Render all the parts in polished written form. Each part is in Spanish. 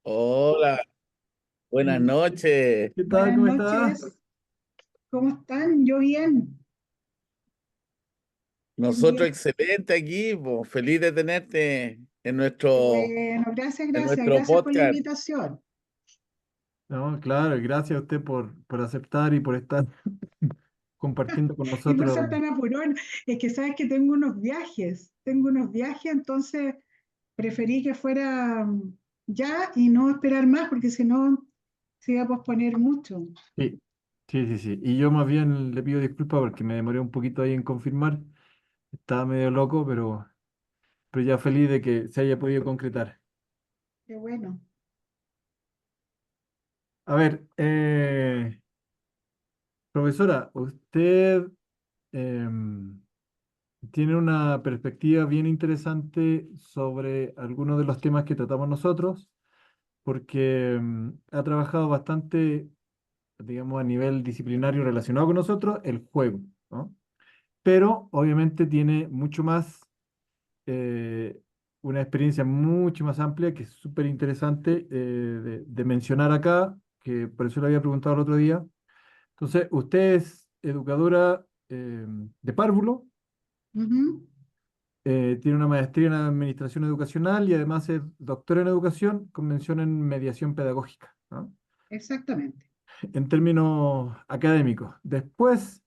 Hola, buenas noches. ¿Qué tal? Buenas ¿Cómo estás? noches, ¿cómo están? Yo bien, bien, Nosotros bien. excelente aquí, po, feliz de tenerte Qué bueno, en nuestro gracias por la podcast. invitación. No, claro, gracias a usted por aceptar y por estar compartiendo con Y por nosotros. ser tan apurón, es que sabes que tengo unos viajes, entonces preferí que fuera ya y no esperar más, porque si no se iba a posponer mucho. Sí, sí, sí, sí. Y yo más bien le pido disculpas porque me demoré un poquito ahí en confirmar. Estaba medio loco, pero ya feliz de que se haya podido concretar. Qué bueno. A ver, profesora, usted em, tiene una perspectiva bien interesante sobre algunos de los temas que tratamos nosotros, porque ha trabajado bastante, digamos, a nivel disciplinario relacionado con nosotros, el juego, ¿no? Pero obviamente tiene mucho más, eh, una experiencia mucho más amplia que es súper interesante de mencionar acá, que por eso le había preguntado el otro día. Entonces, usted es educadora de párvulo, Ujú, tiene una maestría en administración educacional y además es doctora en educación con mención en mediación pedagógica, ¿no? exactamente. En términos académicos. Después,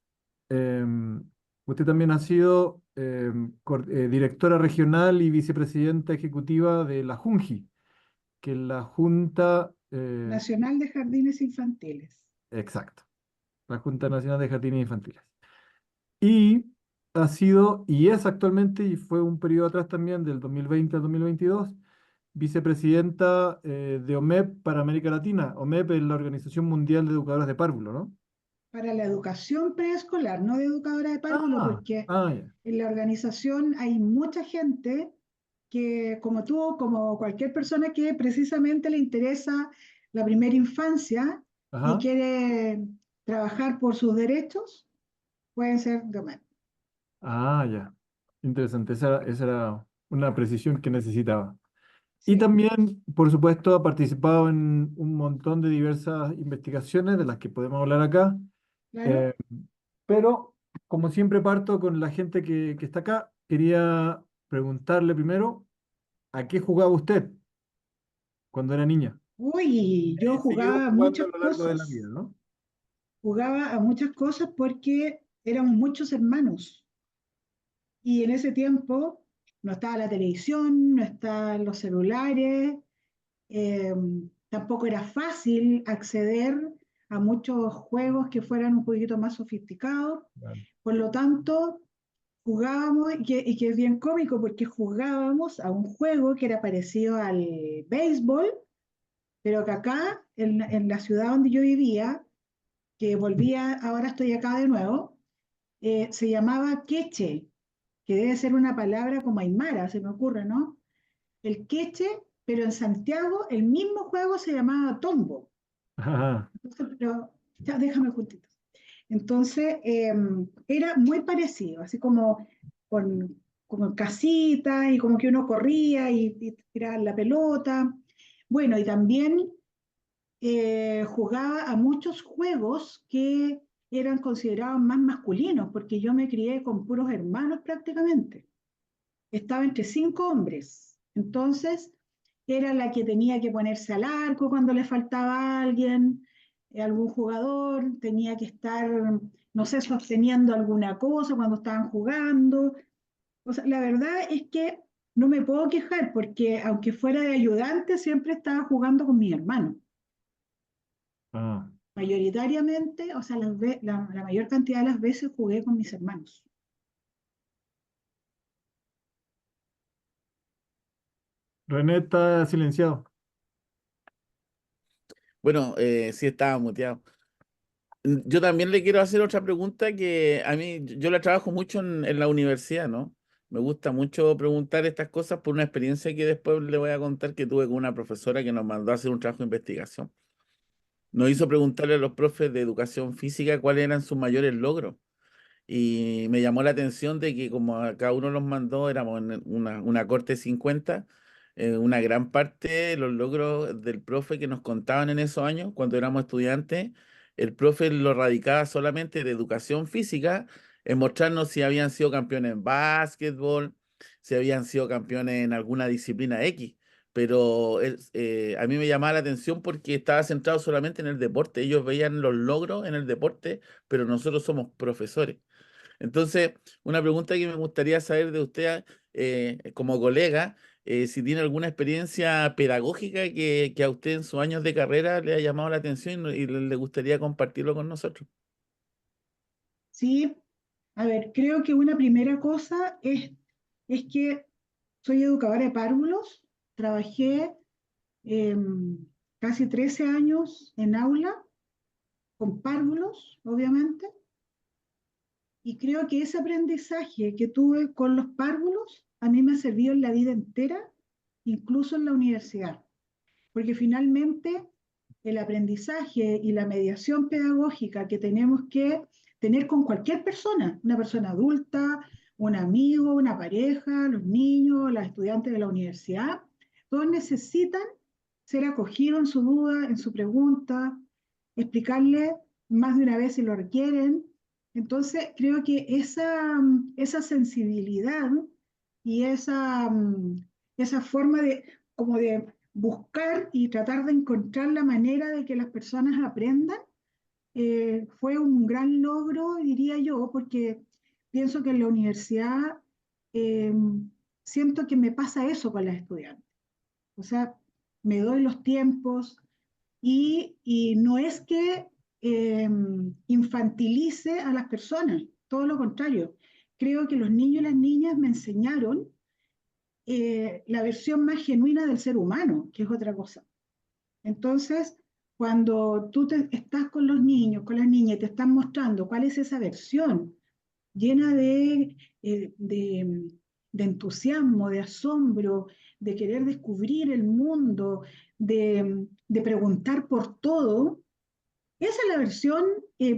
em, usted también ha sido directora regional y vicepresidenta ejecutiva de la JUNJI, que es la Junta, Nacional de Jardines Infantiles. exacto, la Junta Nacional de Jardines Infantiles. Y ha sido, y es actualmente, y fue un periodo atrás también, del 2020 al 2022, vicepresidenta de OMEP para América Latina. OMEP es la Organización Mundial de Educadores de Párvulo, ¿no? Para la educación preescolar, no de educadora de párvulo, Ah, porque ya. en la organización hay mucha gente que, como tú, como cualquier persona que precisamente le interesa la primera infancia y Ajá. quiere trabajar por sus derechos, pueden ser de OMED. Ah, ya. Interesante. Esa era una precisión que necesitaba. Y Sí, también, por supuesto, ha participado en un montón de diversas investigaciones de las que podemos hablar acá. claro. Eh, pero, como siempre parto con la gente que está acá, quería preguntarle primero, ¿a qué jugaba usted cuando era niña? Uy, yo Seguido jugaba a jugando a muchas lo largo de la vida, cosas. ¿no? Jugaba a muchas cosas porque éramos muchos hermanos. Y en ese tiempo no estaba la televisión, no estaban los celulares, eh, tampoco era fácil acceder a muchos juegos que fueran un poquito más sofisticados. Claro. Por lo tanto, jugábamos, y que es bien cómico porque jugábamos a un juego que era parecido al béisbol, pero que acá, en la ciudad donde yo vivía, que volvía, ahora estoy acá de nuevo, se llamaba queche, que debe ser una palabra como aymara, se me ocurre, ¿no? El queche, pero en Santiago el mismo juego se llamaba tombo. Ajá. Entonces, pero ya déjame juntito. Entonces, era muy parecido, así como con casitas y como que uno corría y tiraba la pelota. Bueno, y también jugaba a muchos juegos que eran considerados más masculinos, porque yo me crié con puros hermanos prácticamente. Estaba entre 5 hombres. Entonces, era la que tenía que ponerse al arco cuando le faltaba alguien, algún jugador, tenía que estar, no sé, sosteniendo alguna cosa cuando estaban jugando. O sea, la verdad es que no me puedo quejar porque aunque fuera de ayudante, siempre estaba jugando con mis hermanos. Ah. Mayoritariamente, o sea, la mayor cantidad de las veces jugué con mis hermanos. René está silenciado. Bueno, sí estaba muteado. Yo también le quiero hacer otra pregunta que a mí, yo la trabajo mucho en la universidad, ¿no? Me gusta mucho preguntar estas cosas por una experiencia que después le voy a contar que tuve con una profesora que nos mandó a hacer un trabajo de investigación. Nos hizo preguntarle a los profes de educación física cuáles eran sus mayores logros. Y me llamó la atención de que como a cada uno los mandó, éramos en una corte de 50, una gran parte de los logros del profe que nos contaban en esos años, cuando éramos estudiantes, el profe lo radicaba solamente de educación física, en mostrarnos si habían sido campeones en básquetbol, si habían sido campeones en alguna disciplina X. Pero a mí me llamaba la atención porque estaba centrado solamente en el deporte. Ellos veían los logros en el deporte, pero nosotros somos profesores. Entonces, una pregunta que me gustaría saber de usted como colega, si tiene alguna experiencia pedagógica que a usted en sus años de carrera le ha llamado la atención y le gustaría compartirlo con nosotros. Sí, a ver, creo que una primera cosa es que soy educadora de párvulos, trabajé casi 13 años en aula con párvulos, obviamente, y creo que ese aprendizaje que tuve con los párvulos a mí me ha servido en la vida entera, incluso en la universidad, porque finalmente el aprendizaje y la mediación pedagógica que tenemos que tener con cualquier persona, una persona adulta, un amigo, una pareja, los niños, las estudiantes de la universidad, todos necesitan ser acogidos en su duda, en su pregunta, explicarle más de una vez si lo requieren. Entonces, creo que esa sensibilidad y esa forma de, como de buscar y tratar de encontrar la manera de que las personas aprendan, fue un gran logro, diría yo, porque pienso que en la universidad eh, siento que me pasa eso con las estudiantes. O sea, me doy los tiempos y no es que infantilice a las personas, todo lo contrario. Creo que los niños y las niñas me enseñaron la versión más genuina del ser humano, que es otra cosa. Entonces, cuando estás con los niños, con las niñas, y te están mostrando cuál es esa versión llena de entusiasmo, de asombro, de querer descubrir el mundo, de preguntar por todo, esa es la versión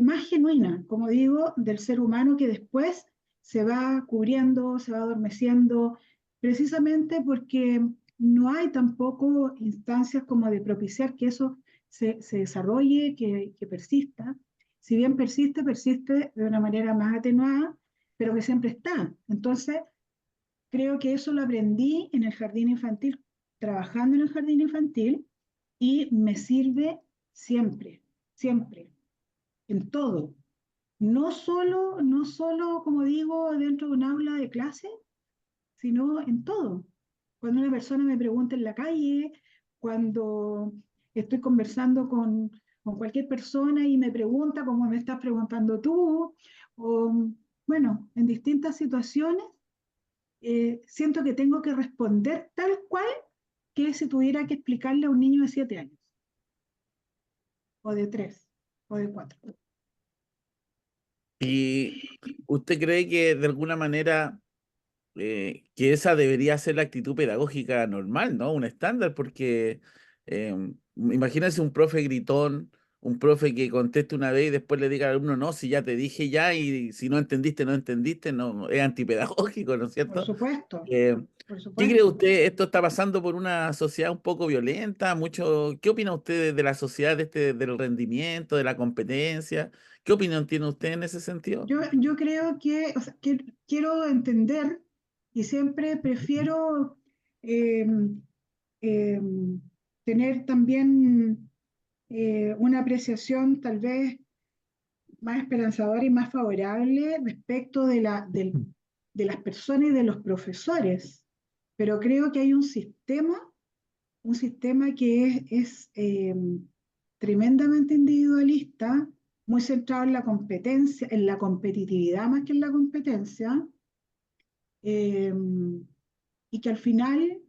más genuina, como digo, del ser humano que después se va cubriendo, se va adormeciendo, precisamente porque no hay tampoco instancias como de propiciar que eso se desarrolle, que persista. Si bien persiste, persiste de una manera más atenuada, pero que siempre está. Entonces, creo que eso lo aprendí en el jardín infantil, trabajando en el jardín infantil, y me sirve siempre, siempre en todo. No solo, como digo, dentro de un aula de clase, sino en todo. Cuando una persona me pregunta en la calle, cuando estoy conversando con cualquier persona y me pregunta como me estás preguntando tú, o bueno, en distintas situaciones, siento que tengo que responder tal cual que si tuviera que explicarle a un niño de 7 años, o de 3 o de 4. ¿Y usted cree que de alguna manera que esa debería ser la actitud pedagógica normal, ¿no? Un estándar, porque imagínese un profe gritón, un profe que conteste una vez y después le diga al alumno, no, si ya te dije ya y si no entendiste, no entendiste, no, es antipedagógico, ¿no es Por cierto? supuesto, Eh, por ¿Qué cree supuesto. usted? ¿Esto está pasando por una sociedad un poco violenta? ¿Qué opina usted de la sociedad del rendimiento, de la competencia? ¿Qué opinión tiene usted en ese sentido? Yo creo que, o sea, que quiero entender y siempre prefiero eh, eh, tener también una apreciación tal vez más esperanzadora y más favorable respecto de las personas y de los profesores. Pero creo que hay un sistema que es tremendamente individualista, muy centrado en la competencia, en la competitividad más que en la competencia, eh, y que al final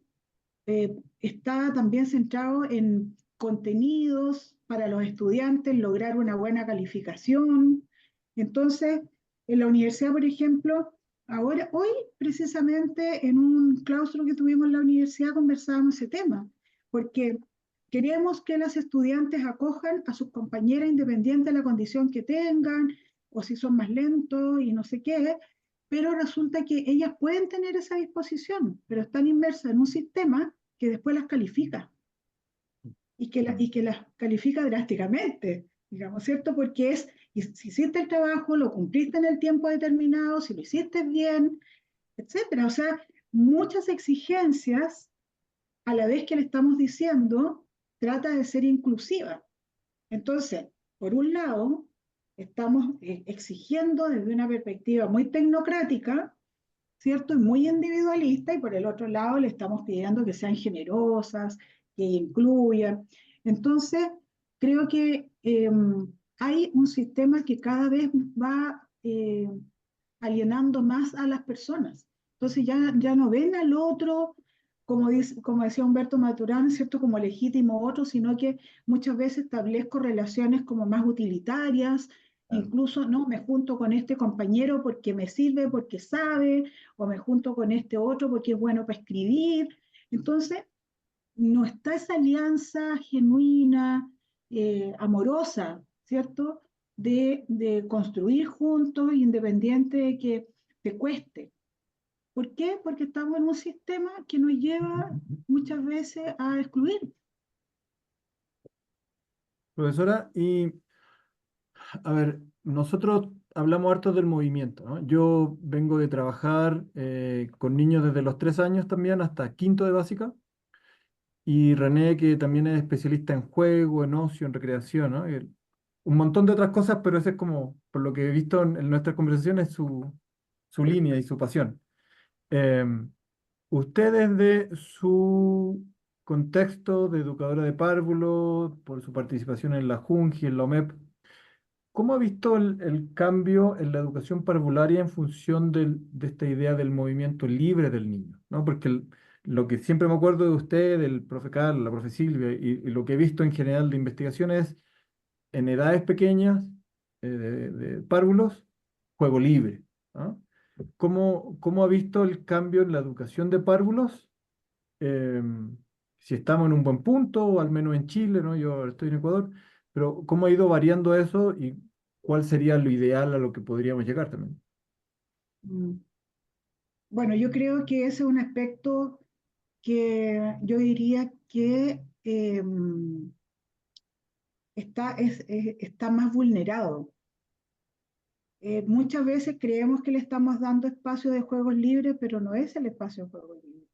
está también centrado en contenidos para los estudiantes, lograr una buena calificación. Entonces, en la universidad, por ejemplo, hoy precisamente en un claustro que tuvimos en la universidad conversábamos ese tema, porque queremos que las estudiantes acojan a sus compañeras independiente de la condición que tengan, o si son más lentos y no sé qué, pero resulta que ellas pueden tener esa disposición, pero están inmersas en un sistema que después las califica y que las califica drásticamente, digamos, ¿cierto? Porque si hiciste el trabajo, lo cumpliste en el tiempo determinado, si lo hiciste bien, etcétera. O sea, muchas exigencias a la vez que le estamos diciendo, trata de ser inclusiva. Entonces, por un lado, estamos exigiendo desde una perspectiva muy tecnocrática, ¿cierto? Y muy individualista, y por el otro lado le estamos pidiendo que sean generosas, que incluyan. Entonces, creo que hay un sistema que cada vez va alienando más a las personas. Entonces ya no ven al otro, como decía Humberto Maturana, ¿cierto? Como legítimo otro, sino que muchas veces establezco relaciones como más utilitarias, Claro. incluso, no, me junto con este compañero porque me sirve, porque sabe, o me junto con este otro porque es bueno para escribir. Entonces, no está esa alianza genuina, amorosa, ¿cierto? De construir juntos, independiente de que te cueste. ¿Por qué? Porque estamos en un sistema que nos lleva muchas veces a excluir. Profesora, y a ver, nosotros hablamos harto del movimiento, ¿no? Yo vengo de trabajar con niños desde los 3 años también hasta quinto de básica, y René, que también es especialista en juego, en ocio, en recreación, ¿no? Un montón de otras cosas, pero ese es como, por lo que he visto en nuestras conversaciones, su línea y su pasión. Em, Usted desde su contexto de educadora de párvulos, por su participación en la JUNGI, en la OMEP, ¿cómo ha visto el cambio en la educación parvularia en función de esta idea del movimiento libre del niño? ¿No? Porque lo que siempre me acuerdo de usted, del profe Carlos, la profe Silvia, y lo que he visto en general de investigación es en edades pequeñas de párvulos, juego libre. ¿No? ¿Cómo ha visto el cambio en la educación de párvulos? Si estamos en un buen punto, o al menos en Chile, ¿no? Yo estoy en Ecuador, pero ¿cómo ha ido variando eso y cuál sería lo ideal a lo que podríamos llegar también? Mm. Bueno, yo creo que ese es un aspecto que yo diría que está más vulnerado. Muchas veces creemos que le estamos dando espacio de juegos libres, pero no es el espacio de juegos libres.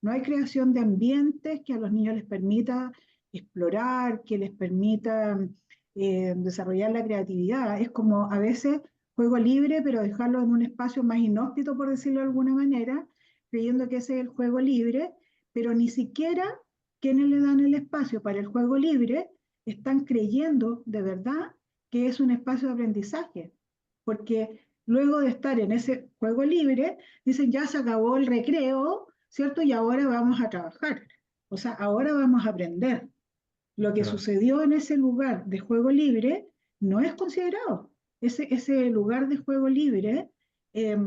No hay creación de ambientes que a los niños les permita explorar, que les permita desarrollar la creatividad. Es como a veces juego libre, pero dejarlo en un espacio más inhóspito, por decirlo de alguna manera, creyendo que ese es el juego libre, pero ni siquiera quienes le dan el espacio para el juego libre están creyendo de verdad que es un espacio de aprendizaje, porque luego de estar en ese juego libre, dicen ya se acabó el recreo, ¿cierto? Y ahora vamos a trabajar, o sea, ahora vamos a aprender. Lo que Claro, sucedió en ese lugar de juego libre no es considerado. Ese lugar de juego libre eh,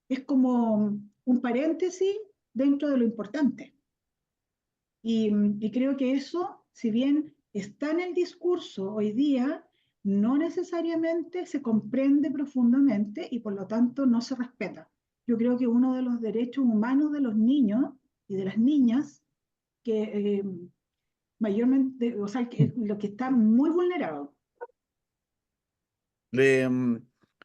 es como un paréntesis dentro de lo importante. Y creo que eso, si bien está en el discurso hoy día, no necesariamente se comprende profundamente y por lo tanto no se respeta. Yo creo que uno de los derechos humanos de los niños y de las niñas, que mayormente, o sea, lo que está muy vulnerado. Le,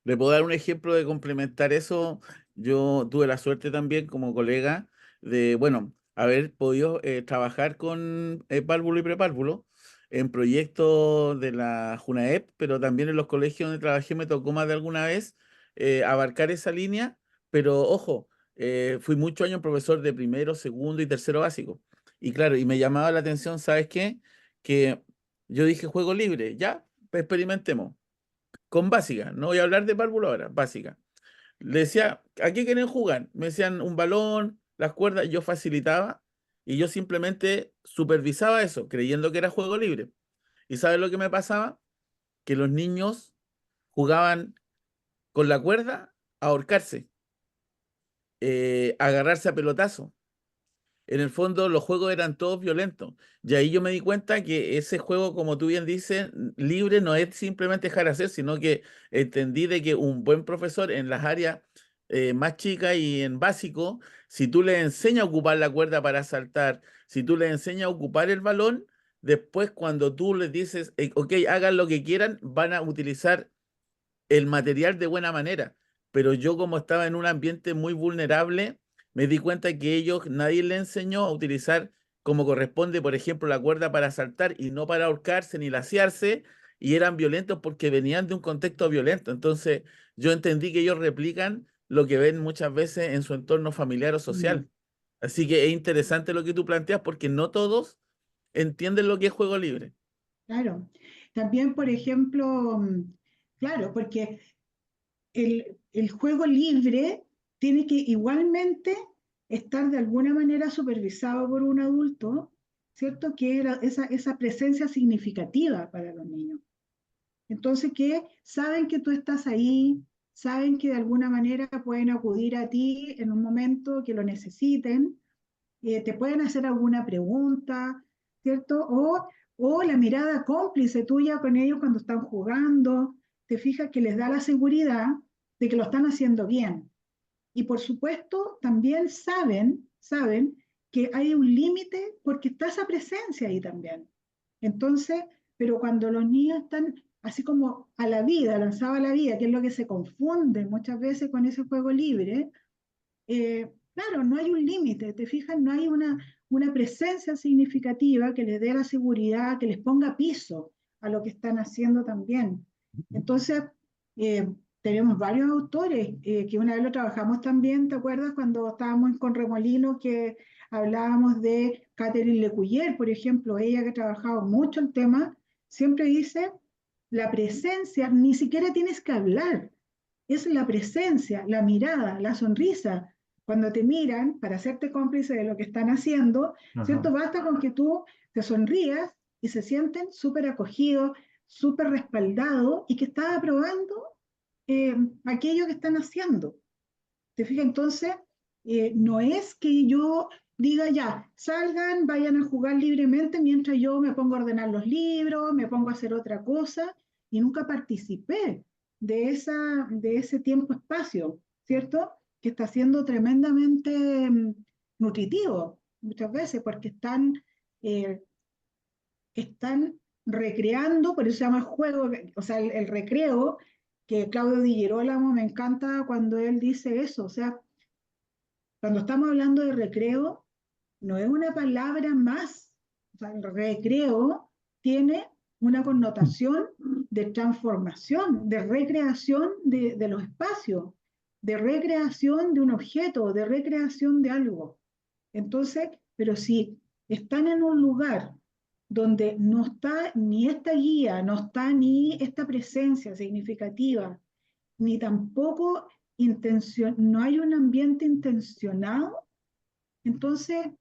le puedo dar un ejemplo de complementar eso. Yo tuve la suerte también como colega de, bueno, haber podido trabajar con párvulo y prepárvulo en proyectos de la JUNAEP, pero también en los colegios donde trabajé me tocó más de alguna vez abarcar esa línea, pero ojo, fui muchos años profesor de primero, segundo y tercero básico. Y claro, y me llamaba la atención, ¿sabes qué? Que yo dije juego libre, ya, pues experimentemos con básica, no voy a hablar de párvulo ahora, básica. Le decía, ¿a qué quieren jugar? Me decían un balón, las cuerdas, yo facilitaba y yo simplemente supervisaba eso, creyendo que era juego libre. ¿Y sabes lo que me pasaba? Que los niños jugaban con la cuerda a ahorcarse, a agarrarse a pelotazo. En el fondo los juegos eran todos violentos. Y ahí yo me di cuenta que ese juego, como tú bien dices, libre no es simplemente dejar hacer, sino que entendí de que un buen profesor en las áreas más chicas y en básico, si tú le enseñas a ocupar la cuerda para saltar, Si tú les enseñas a ocupar el balón, después cuando tú les dices, ok, hagan lo que quieran, van a utilizar el material de buena manera. Pero yo como estaba en un ambiente muy vulnerable, me di cuenta que ellos, nadie les enseñó a utilizar como corresponde, por ejemplo, la cuerda para saltar y no para ahorcarse ni laciarse, y eran violentos porque venían de un contexto violento. Entonces, yo entendí que ellos replican lo que ven muchas veces en su entorno familiar o Mm, social. Así que es interesante lo que tú planteas porque no todos entienden lo que es juego libre. claro. También, por ejemplo, claro, porque el juego libre tiene que igualmente estar de alguna manera supervisado por un adulto, ¿cierto? Que era esa presencia significativa para los niños. Entonces, que saben que tú estás ahí, saben que de alguna manera pueden acudir a ti en un momento que lo necesiten, te pueden hacer alguna pregunta, ¿cierto? O la mirada cómplice tuya con ellos cuando están jugando, te fijas que les da la seguridad de que lo están haciendo bien. Y por supuesto, también saben que hay un límite porque está esa presencia ahí también. Entonces, pero cuando los niños están así como a la vida, lanzados a la vida, que es lo que se confunde muchas veces con ese juego libre, claro, no hay un límite, te fijas, no hay una presencia significativa que les dé la seguridad, que les ponga piso a lo que están haciendo también. Entonces, eh, tenemos varios autores que una vez lo trabajamos también, ¿te acuerdas? Cuando estábamos con Remolino, que hablábamos de Catherine Lecuyer, por ejemplo, ella que ha trabajado mucho el tema, siempre dice, la presencia, ni siquiera tienes que hablar, es la presencia, la mirada, la sonrisa. Cuando te miran para hacerte cómplice de lo que están haciendo, Ajá. ¿cierto? Basta con que tú te sonrías y se sienten súper acogidos, súper respaldados y que estás aprobando aquello que están haciendo. ¿Te fijas? Entonces, no es que yo diga ya, salgan, vayan a jugar libremente mientras yo me pongo a ordenar los libros, me pongo a hacer otra cosa y nunca participé de ese tiempo-espacio, ¿cierto? Que está siendo tremendamente nutritivo muchas veces porque eh, están recreando, por eso se llama juego, o sea, el recreo, que Claudio Di Girolamo me encanta cuando él dice eso, o sea, cuando estamos hablando de recreo, no es una palabra más. O sea, el recreo tiene una connotación de transformación, de recreación de los espacios, de recreación de un objeto, de recreación de algo. Entonces, pero si están en un lugar donde no está ni esta guía, no está ni esta presencia significativa, ni tampoco no hay un ambiente intencionado, entonces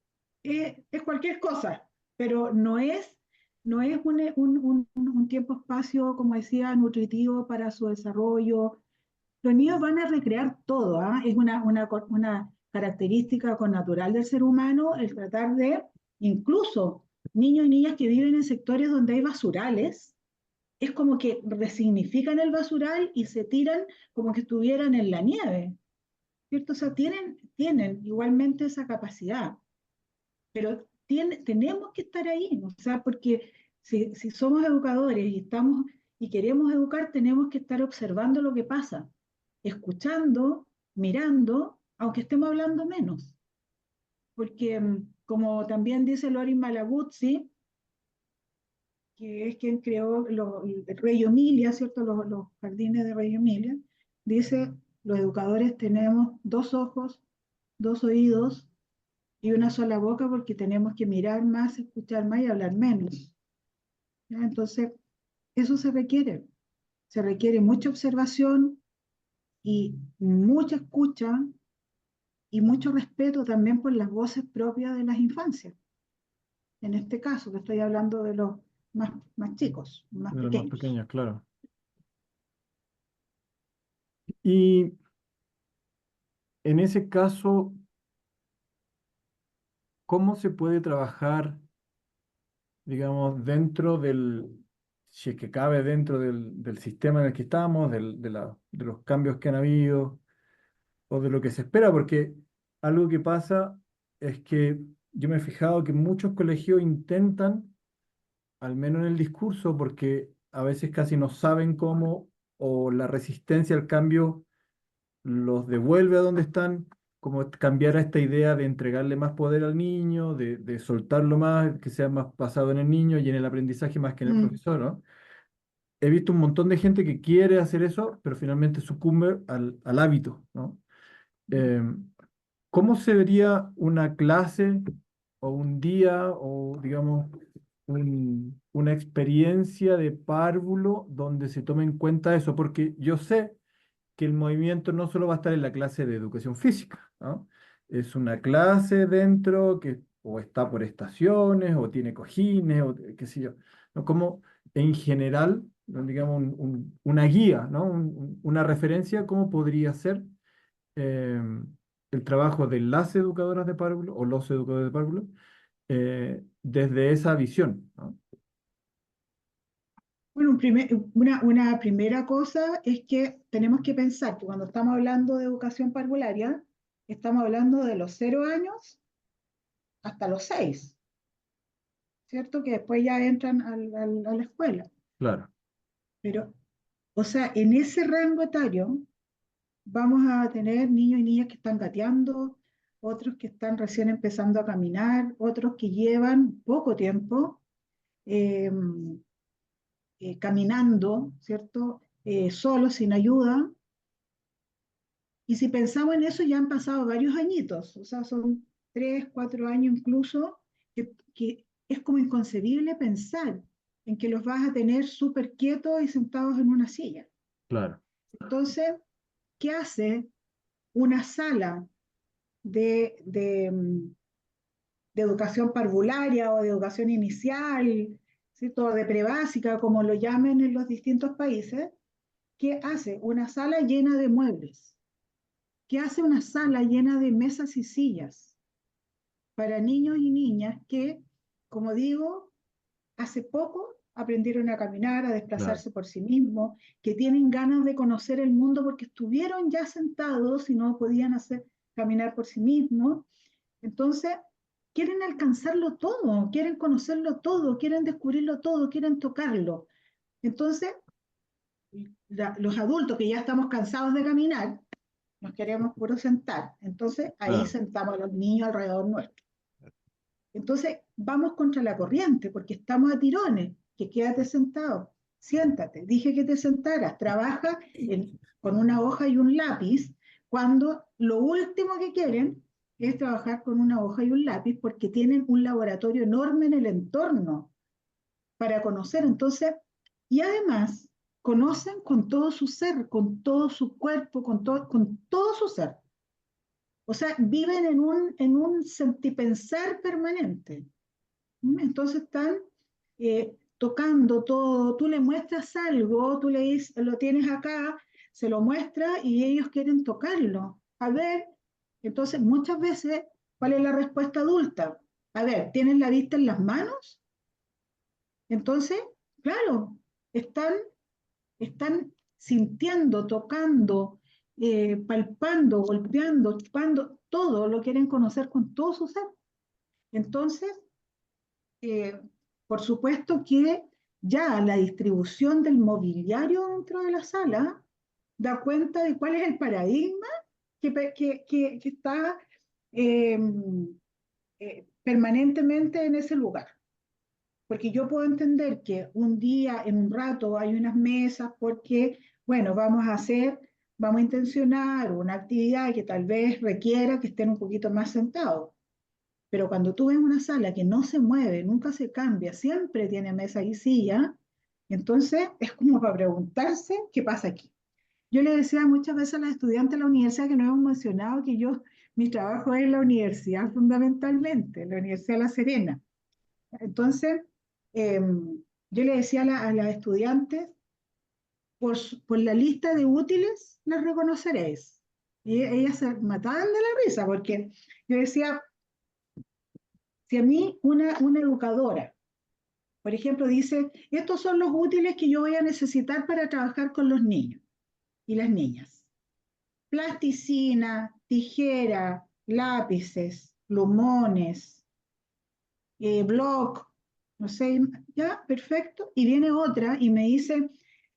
es cualquier cosa, pero no es un tiempo-espacio, como decía, nutritivo para su desarrollo. Los niños van a recrear todo, ¿ah? Es una característica natural del ser humano el tratar de, incluso niños y niñas que viven en sectores donde hay basurales, es como que resignifican el basural y se tiran como que estuvieran en la nieve, ¿cierto? O sea, tienen igualmente esa capacidad, pero tenemos que estar ahí, ¿no? O sea, porque si somos educadores y queremos educar, tenemos que estar observando lo que pasa, escuchando, mirando, aunque estemos hablando menos, porque como también dice Lorin Malaguzzi, que es quien creó el Reggio Emilia, ¿cierto? Los jardines de Reggio Emilia, dice, los educadores tenemos dos ojos, dos oídos y una sola boca porque tenemos que mirar más, escuchar más y hablar menos. ¿Ya? Entonces, eso se requiere mucha observación y mucha escucha y mucho respeto también por las voces propias de las infancias. En este caso, que estoy hablando de los más chicos, más De los más pequeños. pequeños, claro. Y en ese caso, ¿cómo se puede trabajar, digamos, si es que cabe dentro del sistema en el que estamos, de los cambios que han habido o de lo que se espera? Porque algo que pasa es que yo me he fijado que muchos colegios intentan, al menos en el discurso, porque a veces casi no saben cómo, o la resistencia al cambio los devuelve a donde están, como cambiar a esta idea de entregarle más poder al niño, de soltarlo más, que sea más basado en el niño y en el aprendizaje más que en el Mm. profesor, ¿no? He visto un montón de gente que quiere hacer eso, pero finalmente sucumbe al hábito, ¿no? Em, ¿Cómo se vería una clase o un día o, digamos, una experiencia de párvulo donde se tome en cuenta eso? Porque yo sé que el movimiento no solo va a estar en la clase de educación física, ¿no? Es una clase dentro que o está por estaciones o tiene cojines o qué sé yo, ¿no? Como en general, ¿no? Digamos, una guía, ¿no? Una referencia, cómo podría ser eh, el trabajo de las educadoras de párvulo o los educadores de párvulo desde esa visión, ¿no? Bueno, una primera cosa es que tenemos que pensar que cuando estamos hablando de educación parvularia, estamos hablando de los 0 años hasta los 6, ¿cierto? Que después ya entran a la escuela. Claro, Pero, o sea, en ese rango etario vamos a tener niños y niñas que están gateando, otros que están recién empezando a caminar, otros que llevan poco tiempo eh, caminando, ¿cierto? Solos, sin ayuda. Y si pensamos en eso, ya han pasado varios añitos, o sea, son 3, 4 años incluso, que es como inconcebible pensar en que los vas a tener súper quietos y sentados en una silla. claro, Entonces, ¿qué hace una sala de educación parvularia o de educación inicial, ¿cierto? O de prebásica, como lo llamen en los distintos países? ¿Qué hace? Una sala llena de muebles. ¿Qué hace una sala llena de mesas y sillas para niños y niñas que, como digo, hace poco aprendieron a caminar, a claro, desplazarse por sí mismos, que tienen ganas de conocer el mundo porque estuvieron ya sentados y no podían hacer caminar por sí mismos? Entonces, quieren alcanzarlo todo, quieren conocerlo todo, quieren descubrirlo todo, quieren tocarlo. Entonces, los adultos que ya estamos cansados de caminar, nos queremos puro sentar. Entonces, ahí claro, sentamos a los niños alrededor nuestro. Entonces, vamos contra la corriente porque estamos a tirones, que quédate sentado, siéntate, dije que te sentaras, trabaja con una hoja y un lápiz, cuando lo último que quieren es trabajar con una hoja y un lápiz porque tienen un laboratorio enorme en el entorno para conocer. Entonces, y además, conocen con todo su ser, con todo su cuerpo, con todo su ser. O sea, viven en un sentipensar permanente. Entonces están tocando todo, tú le muestras algo, tú le dices, lo tienes acá, se lo muestra y ellos quieren tocarlo. A ver, entonces muchas veces, ¿cuál es la respuesta adulta? A ver, ¿tienes la vista en las manos? Entonces, claro, están sintiendo, tocando, palpando, golpeando, chupando, todo lo quieren conocer con todo su ser. Entonces, eh, por supuesto que ya la distribución del mobiliario dentro de la sala da cuenta de cuál es el paradigma que está eh, permanentemente en ese lugar. Porque yo puedo entender que un día, en un rato, hay unas mesas porque, bueno, vamos a intencionar una actividad que tal vez requiera que estén un poquito más sentados. Pero cuando tú ves una sala que no se mueve, nunca se cambia, siempre tiene mesa y silla, entonces es como para preguntarse qué pasa aquí. Yo le decía muchas veces a las estudiantes de la universidad que no hemos mencionado que mi trabajo es en la universidad fundamentalmente, en la Universidad de La Serena. Entonces, eh, yo le decía a las estudiantes, por la lista de útiles las reconoceréis. Y ellas se mataban de la risa porque yo decía, si a mí una educadora, por ejemplo, dice, estos son los útiles que yo voy a necesitar para trabajar con los niños y las niñas. Plasticina, tijera, lápices, plumones, blog, no sé, ya, perfecto. Y viene otra y me dice,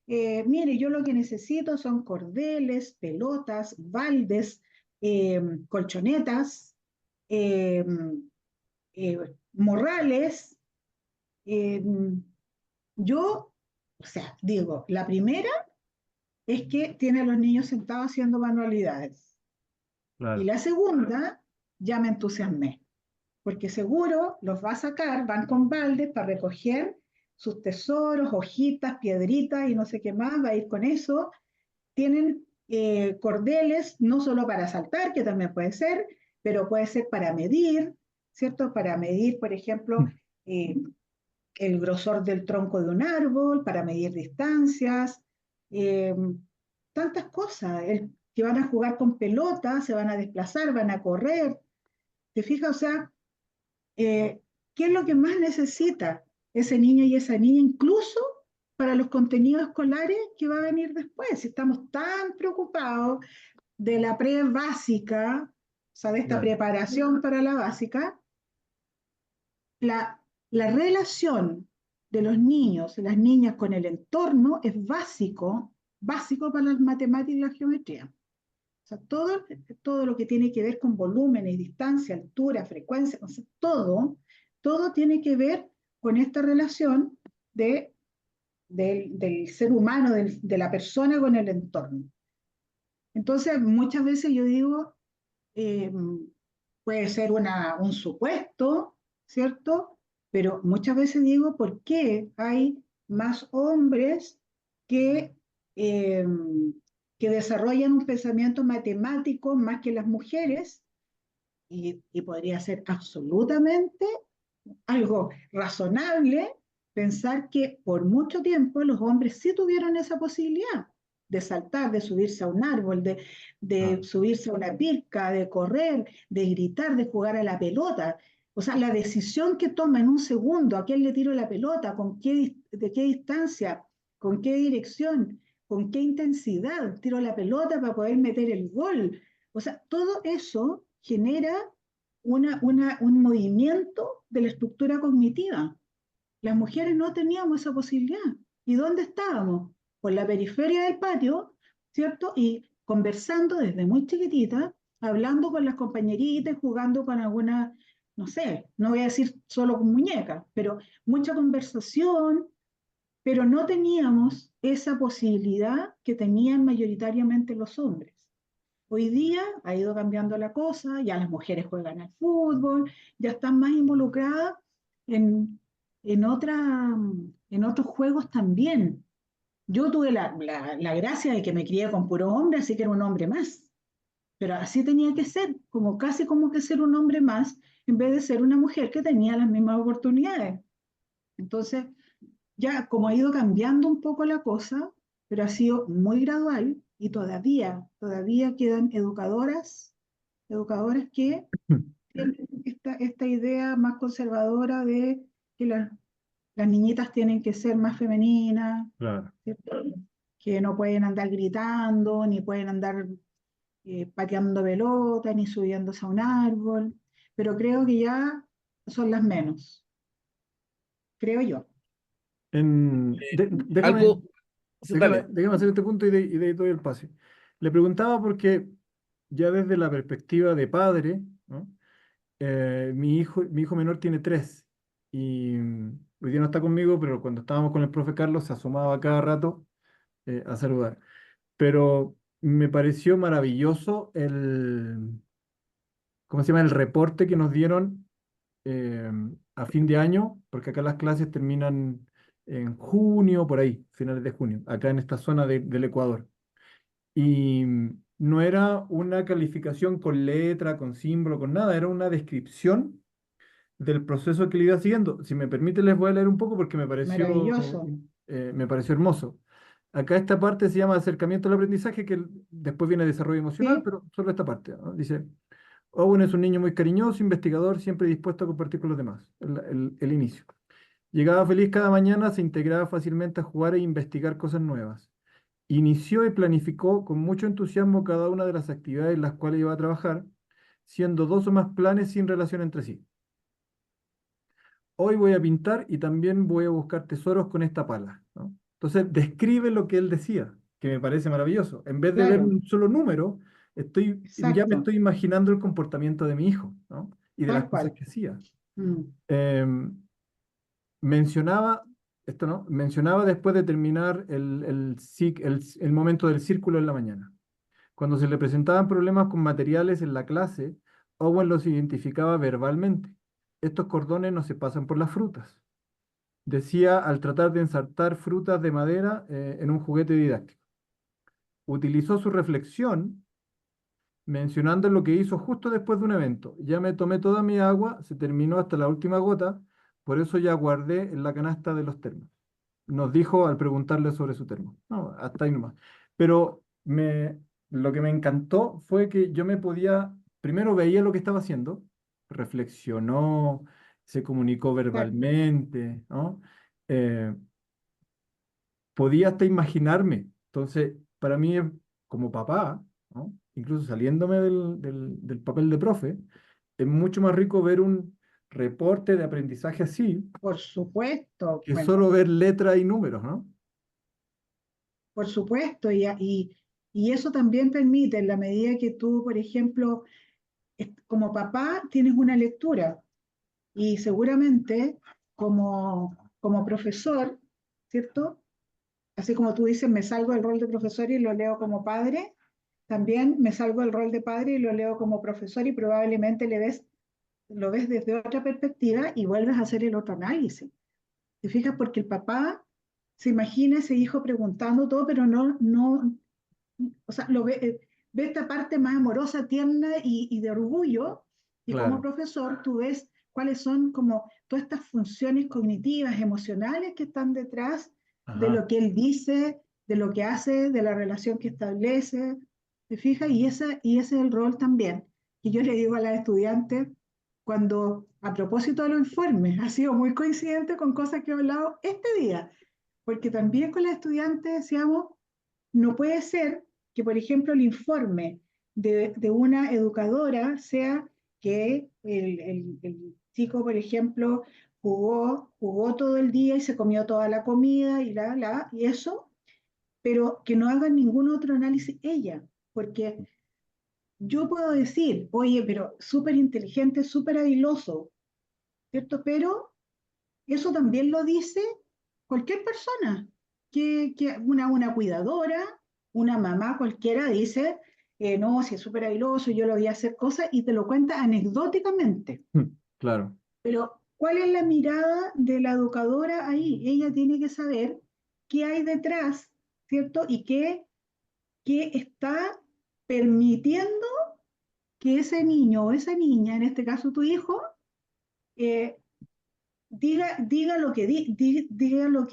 mire, yo lo que necesito son cordeles, pelotas, baldes, colchonetas, eh, eh, morrales. eh, yo, o sea, digo, la primera es que tiene a los niños sentados haciendo manualidades. Y Claro. la segunda, ya me entusiasmé, porque seguro los va a sacar, van con baldes para recoger sus tesoros, hojitas, piedritas y no sé qué más, va a ir con eso. Tienen cordeles no solo para saltar, que también puede ser, pero puede ser para medir, ¿cierto? Para medir, por ejemplo, eh, el grosor del tronco de un árbol, para medir distancias, eh, tantas cosas. Que van a jugar con pelotas, se van a desplazar, van a correr. ¿Te fijas? O sea, ¿qué es lo que más necesita ese niño y esa niña, incluso para los contenidos escolares que va a venir después? Si estamos tan preocupados de la pre básica, o sea, de esta Claro. preparación para la básica, la relación de los niños y las niñas con el entorno es básico, básico para las matemáticas y la geometría. O sea, todo lo que tiene que ver con volúmenes, distancia, altura, frecuencia, o sea, todo tiene que ver con esta relación del ser humano, de la persona con el entorno. Entonces, muchas veces yo digo, eh, puede ser un supuesto, ¿cierto? Pero muchas veces digo, ¿por qué hay más hombres que, eh, que desarrollan un pensamiento matemático más que las mujeres? Y podría ser absolutamente algo razonable pensar que por mucho tiempo los hombres sí tuvieron esa posibilidad de saltar, de subirse a un árbol, de Claro. subirse a una pirca, de correr, de gritar, de jugar a la pelota. O sea, la decisión que toma en un segundo, a quién le tiro la pelota, de qué distancia, con qué dirección, con qué intensidad tiro la pelota para poder meter el gol. O sea, todo eso genera un movimiento de la estructura cognitiva. Las mujeres no teníamos esa posibilidad. ¿Y dónde estábamos? Por la periferia del patio, ¿cierto? Y conversando desde muy chiquitita, hablando con las compañeritas, jugando con alguna, no sé, no voy a decir solo con muñecas, pero mucha conversación, pero no teníamos esa posibilidad que tenían mayoritariamente los hombres. Hoy día ha ido cambiando la cosa, ya las mujeres juegan al fútbol, ya están más involucradas en, en, otra, en otros juegos también. Yo tuve la gracia de que me crié con puro hombre, así que era un hombre más. Pero así tenía que ser, como casi como que ser un hombre más, en vez de ser una mujer que tenía las mismas oportunidades. Entonces, ya como ha ido cambiando un poco la cosa, pero ha sido muy gradual y todavía quedan educadoras que tienen esta idea más conservadora de que las niñitas tienen que ser más femeninas, Claro. ¿cierto? Que no pueden andar gritando, ni pueden andar pateando pelota, ni subiéndose a un árbol, pero creo que ya son las menos, creo yo. Déjame, Algo, sí, dale. déjame hacer este punto y de ahí doy el pase. Le preguntaba porque ya desde la perspectiva de padre, ¿no? Mi hijo menor tiene 3 y hoy día no está conmigo, pero cuando estábamos con el profe Carlos se asomaba cada rato a saludar. Pero me pareció maravilloso ¿cómo se llama? El reporte que nos dieron eh, a fin de año, porque acá las clases terminan en junio, por ahí, finales de junio, acá en esta zona del Ecuador. Y no era una calificación con letra, con símbolo, con nada, era una descripción del proceso que le iba siguiendo. Si me permite, les voy a leer un poco porque Maravilloso. me pareció hermoso. Acá esta parte se llama acercamiento al aprendizaje, que después viene desarrollo emocional, ¿Sí? pero solo esta parte, ¿no? Dice, Owen es un niño muy cariñoso, investigador, siempre dispuesto a compartir con los demás. El inicio. Llegaba feliz cada mañana, se integraba fácilmente a jugar e investigar cosas nuevas. Inició y planificó con mucho entusiasmo cada una de las actividades en las cuales iba a trabajar, siendo 2 o más planes sin relación entre sí. hoy voy a pintar y también voy a buscar tesoros con esta pala, ¿no? Entonces describe lo que él decía, que me parece maravilloso. En vez de ver Claro, un solo número, ya me exacto, estoy imaginando el comportamiento de mi hijo, ¿no? Y de las tal cosas cual. que hacía. Mm, Em, mencionaba, esto no, mencionaba después de terminar el momento del círculo en la mañana. Cuando se le presentaban problemas con materiales en la clase, Owen los identificaba verbalmente. Estos cordones no se pasan por las frutas. Decía al tratar de ensartar frutas de madera en un juguete didáctico. Utilizó su reflexión mencionando lo que hizo justo después de un evento. Ya me tomé toda mi agua, se terminó hasta la última gota, por eso ya guardé en la canasta de los termos. Nos dijo al preguntarle sobre su termo. No, hasta ahí nomás. Pero lo que me encantó fue que yo me podía, primero veía lo que estaba haciendo, reflexionó, se comunicó exacto. verbalmente, ¿no? Eh, podía hasta imaginarme. Entonces, para mí, como papá, ¿no? Incluso saliéndome del papel de profe, es mucho más rico ver un reporte de aprendizaje así Por supuesto, que bueno, solo ver letras y números, ¿no? por supuesto, y eso también permite, en la medida que tú, por ejemplo, como papá tienes una lectura y seguramente como profesor, ¿cierto? Así como tú dices, me salgo del rol de profesor y lo leo como padre, también me salgo del rol de padre y lo leo como profesor y probablemente lo ves desde otra perspectiva y vuelves a hacer el otro análisis. ¿Te fijas? Porque el papá se imagina ese hijo preguntando todo, pero no, o sea, ve esta parte más amorosa, tierna y de orgullo, y como Claro. profesor tú ves cuáles son como todas estas funciones cognitivas, emocionales que están detrás de Ajá. lo que él dice, de lo que hace, de la relación que establece, ¿te fijas? Y ese es el rol también. Y yo le digo a las estudiantes, cuando a propósito de los informes, ha sido muy coincidente con cosas que he hablado este día, porque también con las estudiantes decíamos, no puede ser que, por ejemplo, el informe de una educadora sea que el chico, por ejemplo, jugó todo el día y se comió toda la comida y eso, pero que no haga ningún otro análisis ella, porque yo puedo decir, oye, pero súper inteligente, súper habiloso, ¿cierto? Pero eso también lo dice cualquier persona, que una cuidadora, una mamá cualquiera dice, no, si es súper airoso, yo lo voy a hacer cosas y te lo cuenta anecdóticamente. Claro. Pero, ¿cuál es la mirada de la educadora ahí? Ella tiene que saber qué hay detrás, ¿cierto? Y qué está permitiendo que ese niño o esa niña, en este caso tu hijo, eh, diga lo que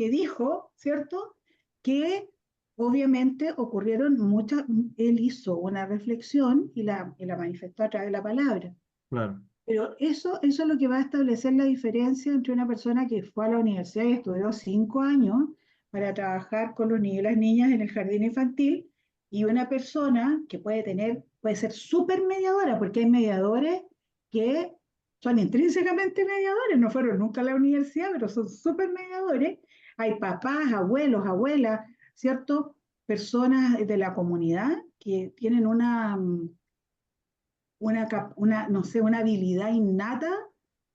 dijo, ¿cierto? Que obviamente ocurrieron muchas, él hizo una reflexión y la manifestó a través de la palabra. Claro. Pero eso es lo que va a establecer la diferencia entre una persona que fue a la universidad y estudió 5 años para trabajar con los niños y las niñas en el jardín infantil y una persona que puede ser súper mediadora, porque hay mediadores que son intrínsecamente mediadores, no fueron nunca a la universidad, pero son súper mediadores. Hay papás, abuelos, abuelas, ¿cierto? Personas de la comunidad que tienen no sé, una habilidad innata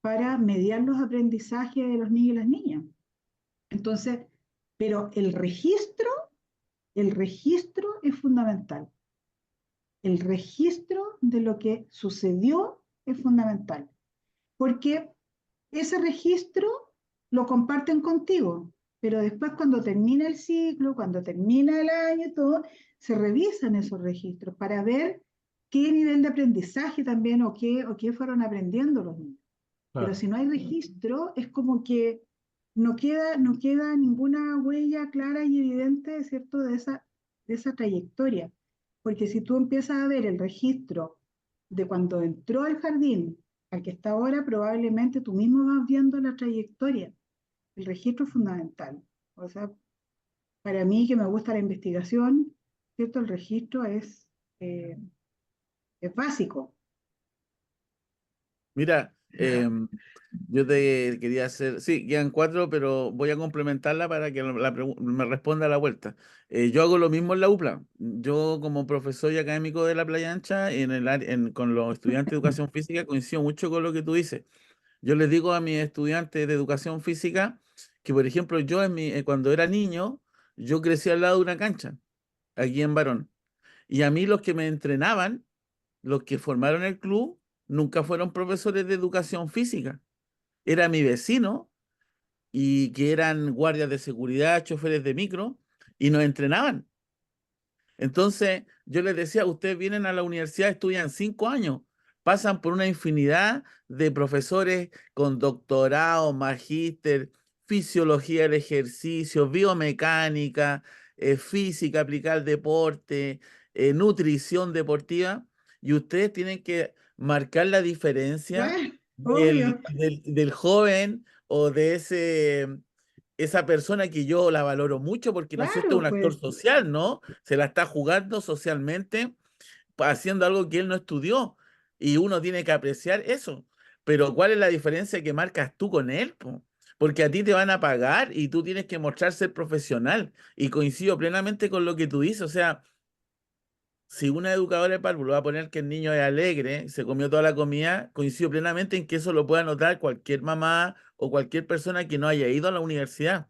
para mediar los aprendizajes de los niños y las niñas. Entonces, pero el registro es fundamental. El registro de lo que sucedió es fundamental, porque ese registro lo comparten contigo, pero después cuando termina el ciclo, cuando termina el año y todo, se revisan esos registros para ver qué nivel de aprendizaje también o qué fueron aprendiendo los niños. Pero Claro. si no hay registro, es como que no queda ninguna huella clara y evidente, ¿cierto?, de esa trayectoria. Porque si tú empiezas a ver el registro de cuando entró al jardín al que está ahora, probablemente tú mismo vas viendo la trayectoria. El registro es fundamental. O sea, para mí que me gusta la investigación, ¿cierto? El registro es básico. Mira, Em, yo te quería hacer, sí, quedan cuatro, pero voy a complementarla para que me responda a la vuelta. Yo hago lo mismo en la UPLA. Yo como profesor y académico de la Playa Ancha, con los estudiantes de educación física, coincido mucho con lo que tú dices. Yo les digo a mis estudiantes de educación física que, por ejemplo, cuando era niño, yo crecí al lado de una cancha, aquí en Barón. Y a mí los que me entrenaban, los que formaron el club, nunca fueron profesores de educación física. Era mi vecino y que eran guardias de seguridad, choferes de micro, y nos entrenaban. Entonces, yo les decía, ustedes vienen a la universidad, estudian 5 años, pasan por una infinidad de profesores con doctorado, magíster, fisiología del ejercicio, biomecánica, física aplicada al deporte, nutrición deportiva, y ustedes tienen que marcar la diferencia Bueno, del, obvio, del, del joven o de esa persona que yo la valoro mucho porque, ¿no es cierto?, es un claro, actor pues, social, ¿no? Se la está jugando socialmente, haciendo algo que él no estudió y uno tiene que apreciar eso. Pero ¿cuál es la diferencia que marcas tú con él, po? Porque a ti te van a pagar y tú tienes que mostrar ser profesional. Y coincido plenamente con lo que tú dices. O sea, si una educadora de párvulo va a poner que el niño es alegre, se comió toda la comida, coincido plenamente en que eso lo pueda notar cualquier mamá o cualquier persona que no haya ido a la universidad.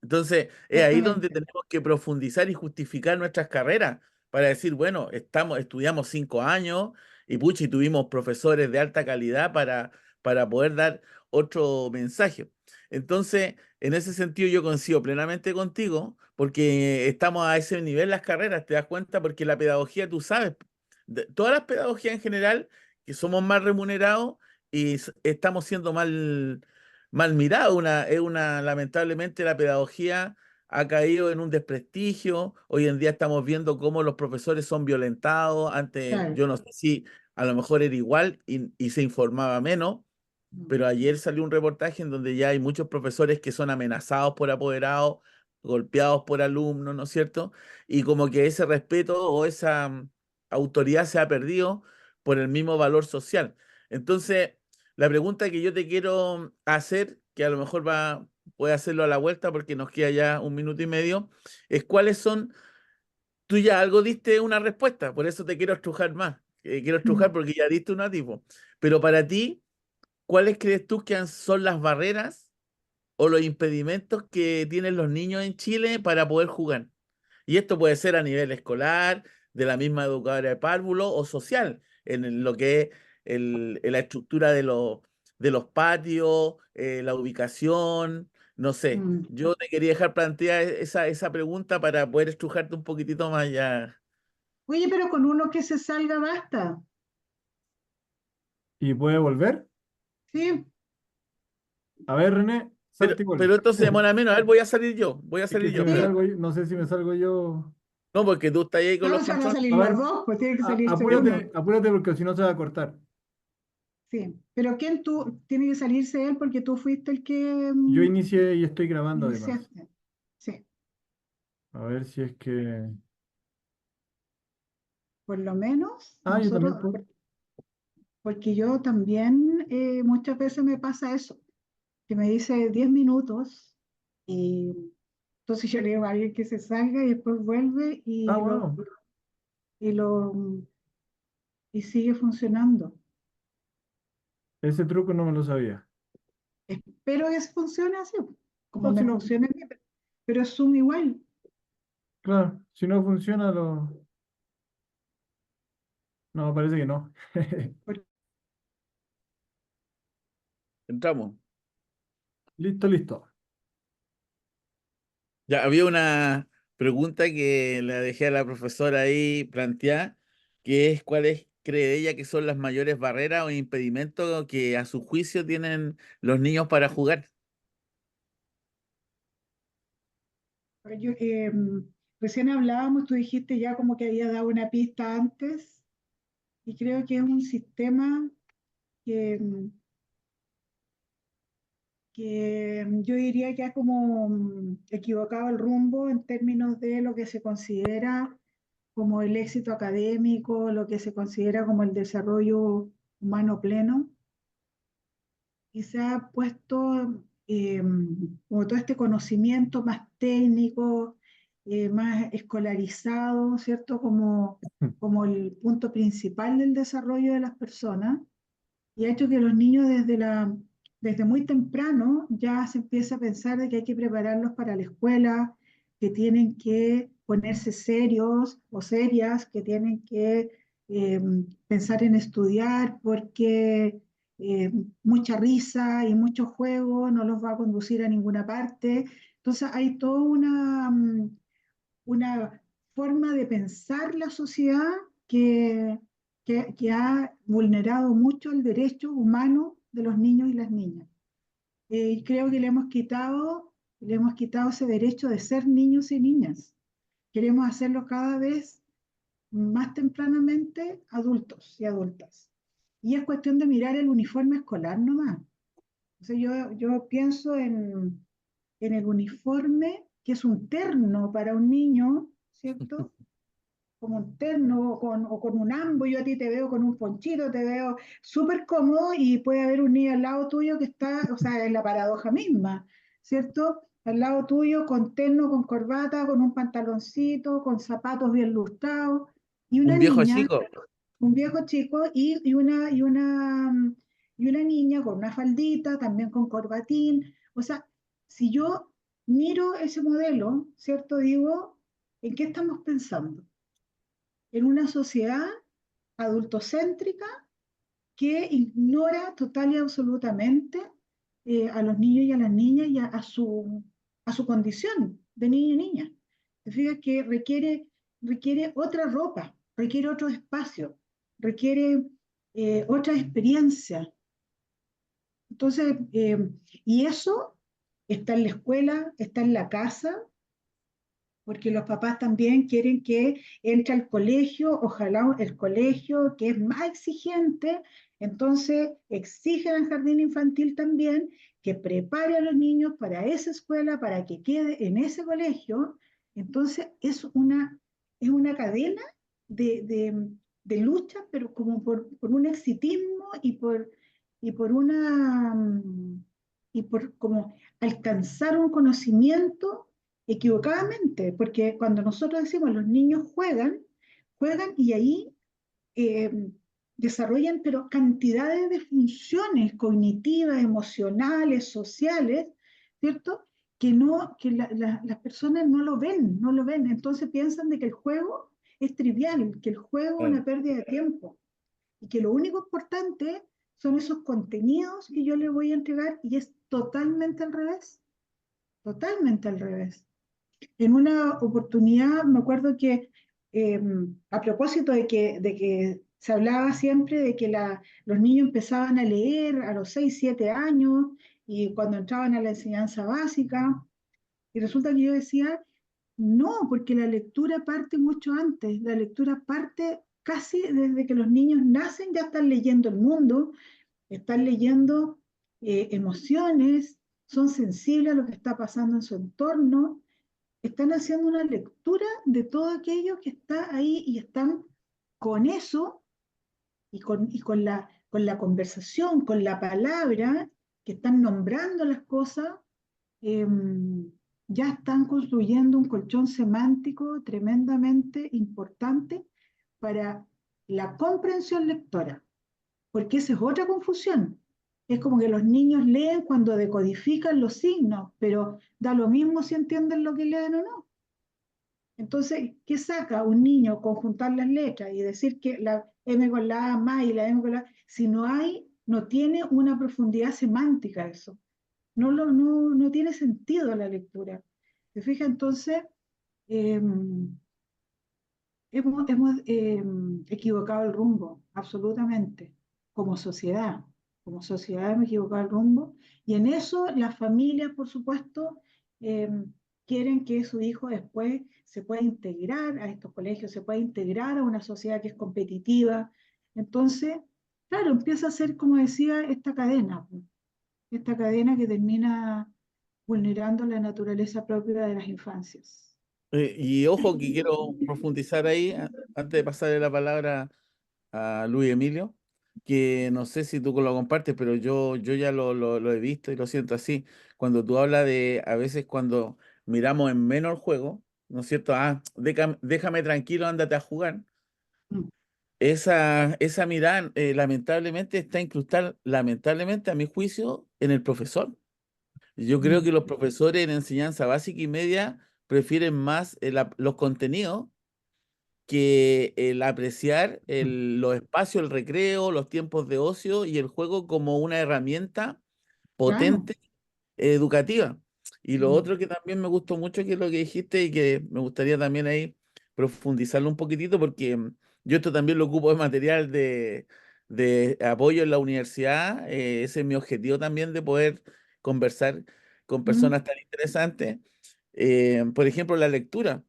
Entonces, es ahí donde exactamente. tenemos que profundizar y justificar nuestras carreras para decir, bueno, estudiamos 5 años y puchi, tuvimos profesores de alta calidad para poder dar otro mensaje. Entonces, en ese sentido, yo coincido plenamente contigo porque estamos a ese nivel las carreras, ¿te das cuenta? Porque la pedagogía, tú sabes, todas las pedagogías en general, que somos más remunerados y estamos siendo mal mirado. Lamentablemente la pedagogía ha caído en un desprestigio. Hoy en día estamos viendo cómo los profesores son violentados. Antes, Claro. yo no sé si a lo mejor era igual y se informaba menos, pero ayer salió un reportaje en donde ya hay muchos profesores que son amenazados por apoderados, golpeados por alumnos, ¿no es cierto? Y como que ese respeto o esa autoridad se ha perdido por el mismo valor social. Entonces, la pregunta que yo te quiero hacer, que a lo mejor puede hacerlo a la vuelta porque nos queda ya 1 minuto y medio, es cuáles son, tú ya algo diste una respuesta, por eso te quiero estrujar más. Quiero estrujar porque ya diste una tipo. Pero para ti, ¿cuáles crees tú que son las barreras o los impedimentos que tienen los niños en Chile para poder jugar? Y esto puede ser a nivel escolar, de la misma educadora de párvulo o social, lo que es en la estructura de los patios, la ubicación, no sé. Mm. Yo te quería dejar plantear esa pregunta para poder estrujarte un poquitito más ya. Oye, pero con uno que se salga basta. ¿Y puede volver? Sí, A ver, René, Pero, salte y vuelve. pero esto se demora menos. A ver, voy a Es que salir si yo, me espérate. sí. salgo yo, no sé si me salgo yo. No, porque tú estás ahí con No, los se van a controles. salir A los ver, dos, pues tiene que salirse apúrate, uno. apúrate porque si no se va a cortar. Sí. Pero ¿quién tú? Tiene que salirse él porque tú fuiste el que Yo inicié y estoy grabando además. iniciaste. Sí, A ver si es que... por lo menos Ah, yo también nosotros, puedo. porque yo también muchas veces me pasa eso, que me dice 10 minutos y entonces yo le digo a alguien que se salga y después vuelve Ah, y bueno, y lo, y sigue funcionando. ese truco no me lo sabía. Espero que funcione así, como No, si me no, funciona a mí, pero es Zoom igual. claro, si no funciona, lo... No, parece que no. Porque Entramos. Listo, listo. Ya había una pregunta que la dejé a la profesora ahí planteada, que es cuáles cree ella que son las mayores barreras o impedimentos que a su juicio tienen los niños para jugar. yo, recién hablábamos, tú dijiste ya como que había dado una pista antes, y creo que es un sistema que, yo diría que ha como equivocado el rumbo en términos de lo que se considera como el éxito académico, lo que se considera como el desarrollo humano pleno. y se ha puesto como todo este conocimiento más técnico, más escolarizado, ¿cierto? Como el punto principal del desarrollo de las personas, y ha hecho que los niños desde muy temprano ya se empieza a pensar de que hay que prepararlos para la escuela, que tienen que ponerse serios o serias, que tienen que eh, pensar en estudiar porque mucha risa y mucho juego no los va a conducir a ninguna parte. Entonces hay toda una forma de pensar la sociedad que, que ha vulnerado mucho el derecho humano de los niños y las niñas. Y creo que le hemos quitado ese derecho de ser niños y niñas. Queremos hacerlo cada vez más tempranamente adultos y adultas. Y es cuestión de mirar el uniforme escolar nomás. O sea, yo pienso en el uniforme, que es un terno para un niño, ¿cierto? Como un terno o con un ambo, yo a ti te veo con un ponchito, te veo súper cómodo y puede haber un niño al lado tuyo que está, o sea, es la paradoja misma, ¿cierto? Al lado tuyo con terno, con corbata, con un pantaloncito, con zapatos bien lustrados, y una Un viejo niña, chico. un viejo chico y una niña con una faldita, también con corbatín. O sea, si yo miro ese modelo, ¿cierto? Digo, ¿en qué estamos pensando? En una sociedad adultocéntrica que ignora total y absolutamente a los niños y a las niñas y a su condición de niño y niña. Te fijas que requiere otra ropa, requiere otro espacio, requiere otra experiencia. Entonces, y eso está en la escuela, está en la casa, porque los papás también quieren que entre al colegio, ojalá el colegio que es más exigente, entonces exigen al jardín infantil también que prepare a los niños para esa escuela, para que quede en ese colegio. Entonces es una cadena de, de, de lucha, pero como por un exitismo y por y por como alcanzar un conocimiento equivocadamente, porque cuando nosotros decimos los niños juegan y ahí eh, desarrollan pero cantidades de funciones cognitivas, emocionales, sociales, ¿cierto? Las personas no lo ven, entonces piensan de que el juego es trivial, que el juego es Claro. una pérdida de tiempo y que lo único importante son esos contenidos que yo le voy a entregar y es totalmente al revés. En una oportunidad me acuerdo que eh, a propósito de que se hablaba siempre de que los niños empezaban a leer a los 6 7 años y cuando entraban a la enseñanza básica, y resulta que yo decía, no, porque la lectura parte mucho antes, la lectura parte casi desde que los niños nacen, ya están leyendo el mundo, están leyendo emociones, son sensibles a lo que está pasando en su entorno, están haciendo una lectura de todo aquello que está ahí y están con eso con la conversación, con la palabra, que están nombrando las cosas, eh, ya están construyendo un colchón semántico tremendamente importante para la comprensión lectora, porque esa es otra confusión. Es como que los niños leen cuando decodifican los signos, pero da lo mismo si entienden lo que leen o no. Entonces, ¿qué saca un niño conjuntar las letras y decir que la M con la A más y la M con la A? Si no hay, no tiene una profundidad semántica eso. No tiene sentido la lectura. ¿Se fija? Entonces, eh, hemos equivocado el rumbo, absolutamente, como sociedad. Como sociedad hemos equivocado el rumbo. Y en eso las familias, por supuesto, eh, quieren que su hijo después se pueda integrar a estos colegios, se pueda integrar a una sociedad que es competitiva. Entonces, claro, empieza a ser, como decía, esta cadena que termina vulnerando la naturaleza propia de las infancias. Y ojo que quiero profundizar ahí, antes de pasarle la palabra a Luis Emilio. que no sé si tú lo compartes, pero yo ya lo he visto y lo siento así. Cuando tú hablas de, a veces cuando miramos en menos el juego, ¿no es cierto? Ah, déjame tranquilo, ándate a jugar. Mm. Esa mirada lamentablemente está incrustada, lamentablemente a mi juicio, en el profesor. Yo creo Mm. que los profesores en enseñanza básica y media prefieren más los contenidos que el apreciar los espacios, el recreo, los tiempos de ocio y el juego como una herramienta Claro. potente educativa. Y lo Mm. otro que también me gustó mucho, que es lo que dijiste y que me gustaría también ahí profundizarlo un poquitito, porque yo esto también lo ocupo de material de apoyo en la universidad. Ese es mi objetivo también, de poder conversar con Mm. personas tan interesantes. Por ejemplo, la lectura.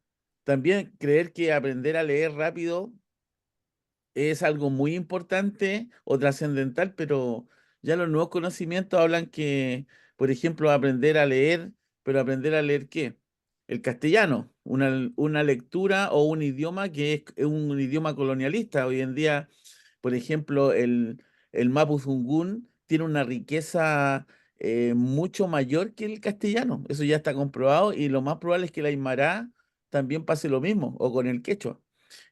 También creer que aprender a leer rápido es algo muy importante o trascendental, pero ya los nuevos conocimientos hablan que, por ejemplo, aprender a leer, pero aprender a leer ¿qué? El castellano, una lectura o un idioma que es un idioma colonialista. Hoy en día, por ejemplo, el mapudungún tiene una riqueza mucho mayor que el castellano. Eso ya está comprobado y lo más probable es que el aymara también pase lo mismo, o con el quechua.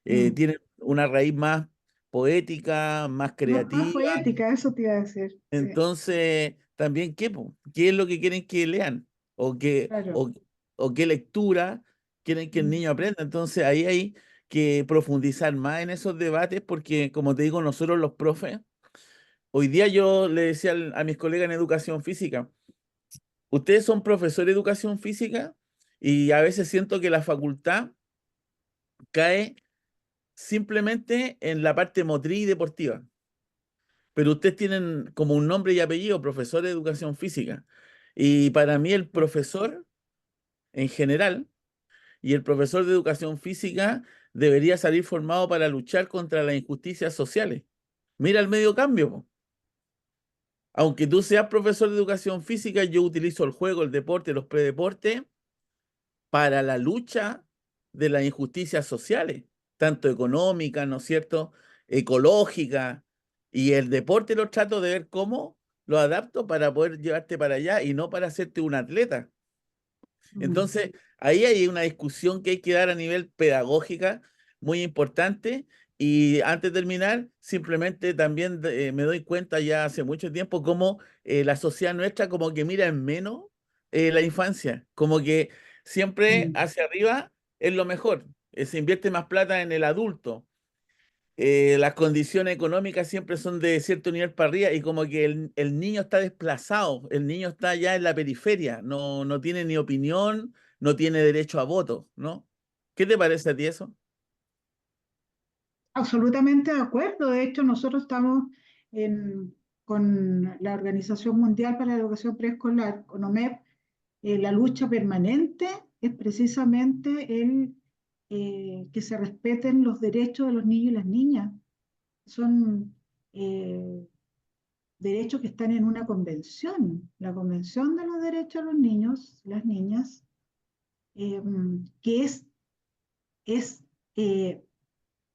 Mm. Tiene una raíz más poética, más Más creativa. poética, eso te iba a decir. Sí, Entonces, también, ¿qué, po? ¿Qué es lo que quieren que lean? ¿O qué, claro. o qué lectura quieren que el Mm. niño aprenda? Entonces, ahí hay que profundizar más en esos debates porque, como te digo, nosotros los profes, hoy día yo le decía a mis colegas en educación física, ustedes son profesores de educación física y a veces siento que la facultad cae simplemente en la parte motriz y deportiva. Pero ustedes tienen como un nombre y apellido, profesor de educación física. Y para mí el profesor en general y el profesor de educación física debería salir formado para luchar contra las injusticias sociales. Mira el medio cambio, po. Aunque tú seas profesor de educación física, yo utilizo el juego, el deporte, los predeportes para la lucha de las injusticias sociales, tanto económicas, ¿no es cierto?, ecológicas, y el deporte lo trato de ver cómo lo adapto para poder llevarte para allá y no para hacerte un atleta. Mm. Entonces, ahí hay una discusión que hay que dar a nivel pedagógica muy importante. Y antes de terminar, simplemente también me doy cuenta ya hace mucho tiempo cómo la sociedad nuestra como que mira en menos la infancia, como que siempre Mm. hacia arriba es lo mejor. Se invierte más plata en el adulto. Las condiciones económicas siempre son de cierto nivel para arriba y como que el niño está desplazado, el niño está ya en la periferia, no tiene ni opinión, no tiene derecho a voto, ¿no? ¿Qué te parece a ti eso? Absolutamente de acuerdo. De hecho, nosotros estamos con la Organización Mundial para la Educación Preescolar, con OMEP. La lucha permanente es precisamente que se respeten los derechos de los niños y las niñas. Son eh, derechos que están en una convención, la Convención de los Derechos de los Niños, las niñas, eh, que es eh,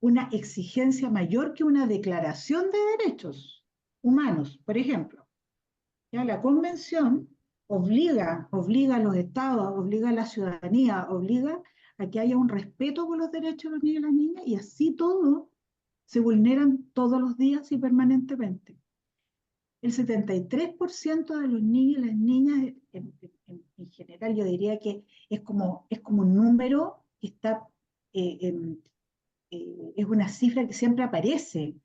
una exigencia mayor que una declaración de derechos humanos, por ejemplo. ¿Ya? La convención obliga a los estados, obliga a la ciudadanía, obliga a que haya un respeto por los derechos de los niños y las niñas, y así todo se vulneran todos los días y permanentemente. El 73% de los niños y las niñas, en general, yo diría que es como un número que está es una cifra que siempre aparece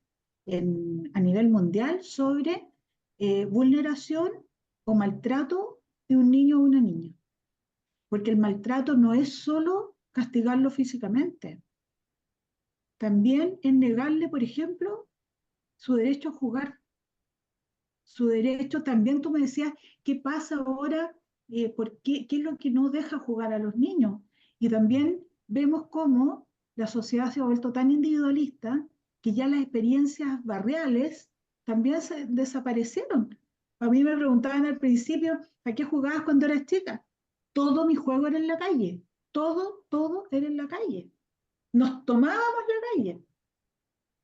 a nivel mundial sobre vulneración o maltrato de un niño o una niña. Porque el maltrato no es solo castigarlo físicamente, también es negarle, por ejemplo, su derecho a jugar, su derecho, también tú me decías, ¿qué pasa ahora? ¿Qué es lo que no deja jugar a los niños? Y también vemos cómo la sociedad se ha vuelto tan individualista que ya las experiencias barriales también desaparecieron. A mí me preguntaban al principio, ¿a qué jugabas cuando eras chica? Todo mi juego era en la calle, todo era en la calle. Nos tomábamos la calle.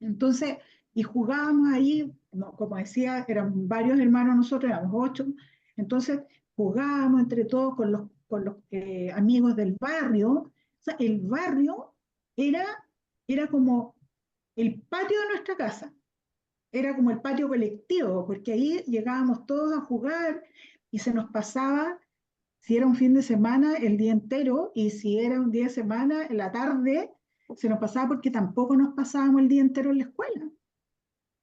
Entonces, y jugábamos ahí, como decía, eran varios hermanos nosotros, éramos 8, entonces jugábamos entre todos con los amigos del barrio. O sea, el barrio era, era como el patio de nuestra casa, era como el patio colectivo, porque ahí llegábamos todos a jugar y se nos pasaba, si era un fin de semana, el día entero, y si era un día de semana, en la tarde, se nos pasaba porque tampoco nos pasábamos el día entero en la escuela.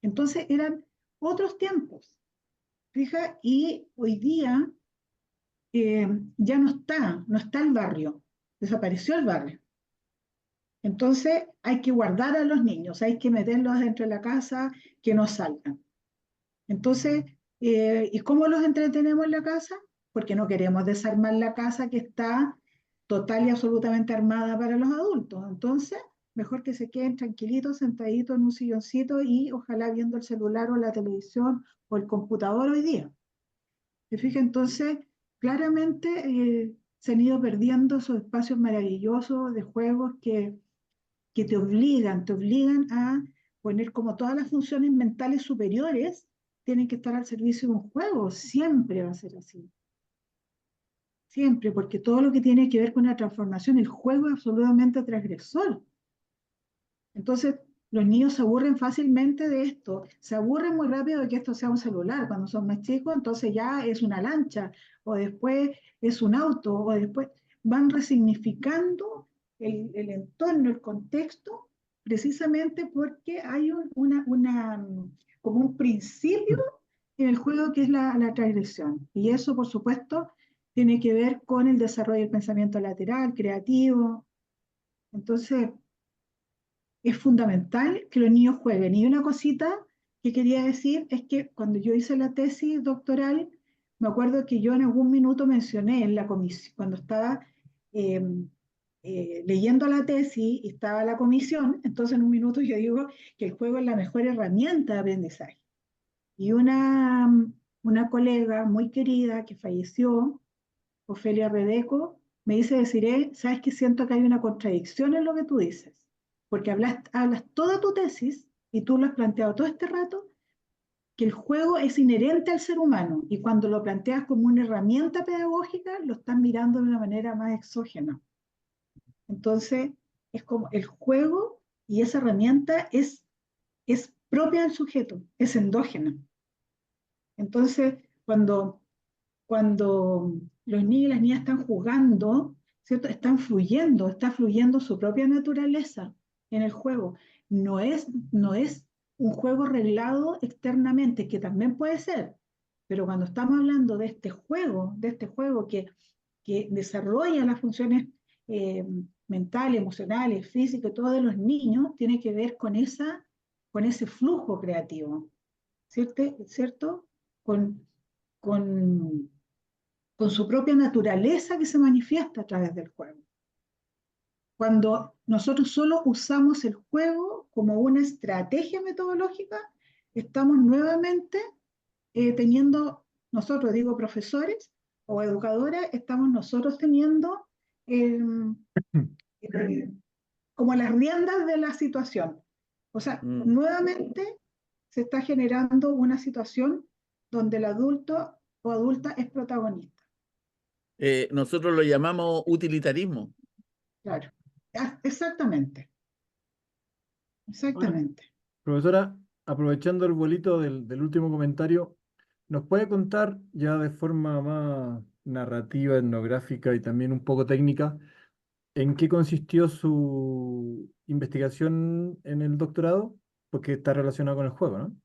Entonces eran otros tiempos, fija, y hoy día ya no está el barrio, desapareció el barrio. Entonces hay que guardar a los niños, hay que meterlos dentro de la casa, que no salgan. Entonces, ¿y cómo los entretenemos en la casa? Porque no queremos desarmar la casa que está total y absolutamente armada para los adultos. Entonces, mejor que se queden tranquilitos, sentaditos en un silloncito y ojalá viendo el celular o la televisión o el computador hoy día. ¿Te fijas? Entonces, claramente se han ido perdiendo esos espacios maravillosos de juegos que te obligan a poner como todas las funciones mentales superiores tienen que estar al servicio de un juego. Siempre va a ser así. Siempre, porque todo lo que tiene que ver con la transformación, el juego es absolutamente transgresor. Entonces, los niños se aburren fácilmente de esto, se aburren muy rápido de que esto sea un celular. Cuando son más chicos, entonces ya es una lancha, o después es un auto, o después van resignificando el entorno, el contexto, precisamente porque hay como un principio en el juego que es la transgresión. Y eso, por supuesto, tiene que ver con el desarrollo del pensamiento lateral, creativo. Entonces, es fundamental que los niños jueguen. Y una cosita que quería decir es que cuando yo hice la tesis doctoral, me acuerdo que yo en algún minuto mencioné en la comisión, cuando estaba eh, leyendo la tesis y estaba la comisión, entonces en un minuto yo digo que el juego es la mejor herramienta de aprendizaje. Y una colega muy querida que falleció, Ofelia Redeco, me dice, deciré, sabes que siento que hay una contradicción en lo que tú dices, porque hablas toda tu tesis y tú lo has planteado todo este rato, que el juego es inherente al ser humano y cuando lo planteas como una herramienta pedagógica, lo estás mirando de una manera más exógena. Entonces, es como el juego y esa herramienta es propia del sujeto, es endógena. Entonces, cuando los niños y las niñas están jugando, ¿cierto? Está fluyendo su propia naturaleza en el juego. No es un juego reglado externamente, que también puede ser, pero cuando estamos hablando de este juego que desarrolla las funciones eh, mentales, emocionales, físicas, todo de los niños, tiene que ver con ese flujo creativo, ¿cierto? ¿Cierto? Con, con, con su propia naturaleza que se manifiesta a través del juego. Cuando nosotros solo usamos el juego como una estrategia metodológica, estamos nuevamente teniendo, nosotros digo profesores o educadoras, estamos nosotros teniendo eh, eh, como las riendas de la situación. O sea, nuevamente se está generando una situación donde el adulto o adulta es protagonista. Nosotros lo llamamos utilitarismo. Claro, exactamente, Ahora, exactamente. profesora, aprovechando el vuelito del último comentario, ¿nos puede contar ya de forma más narrativa, etnográfica y también un poco técnica, en qué consistió su investigación en el doctorado? Porque está relacionado con el juego, ¿no?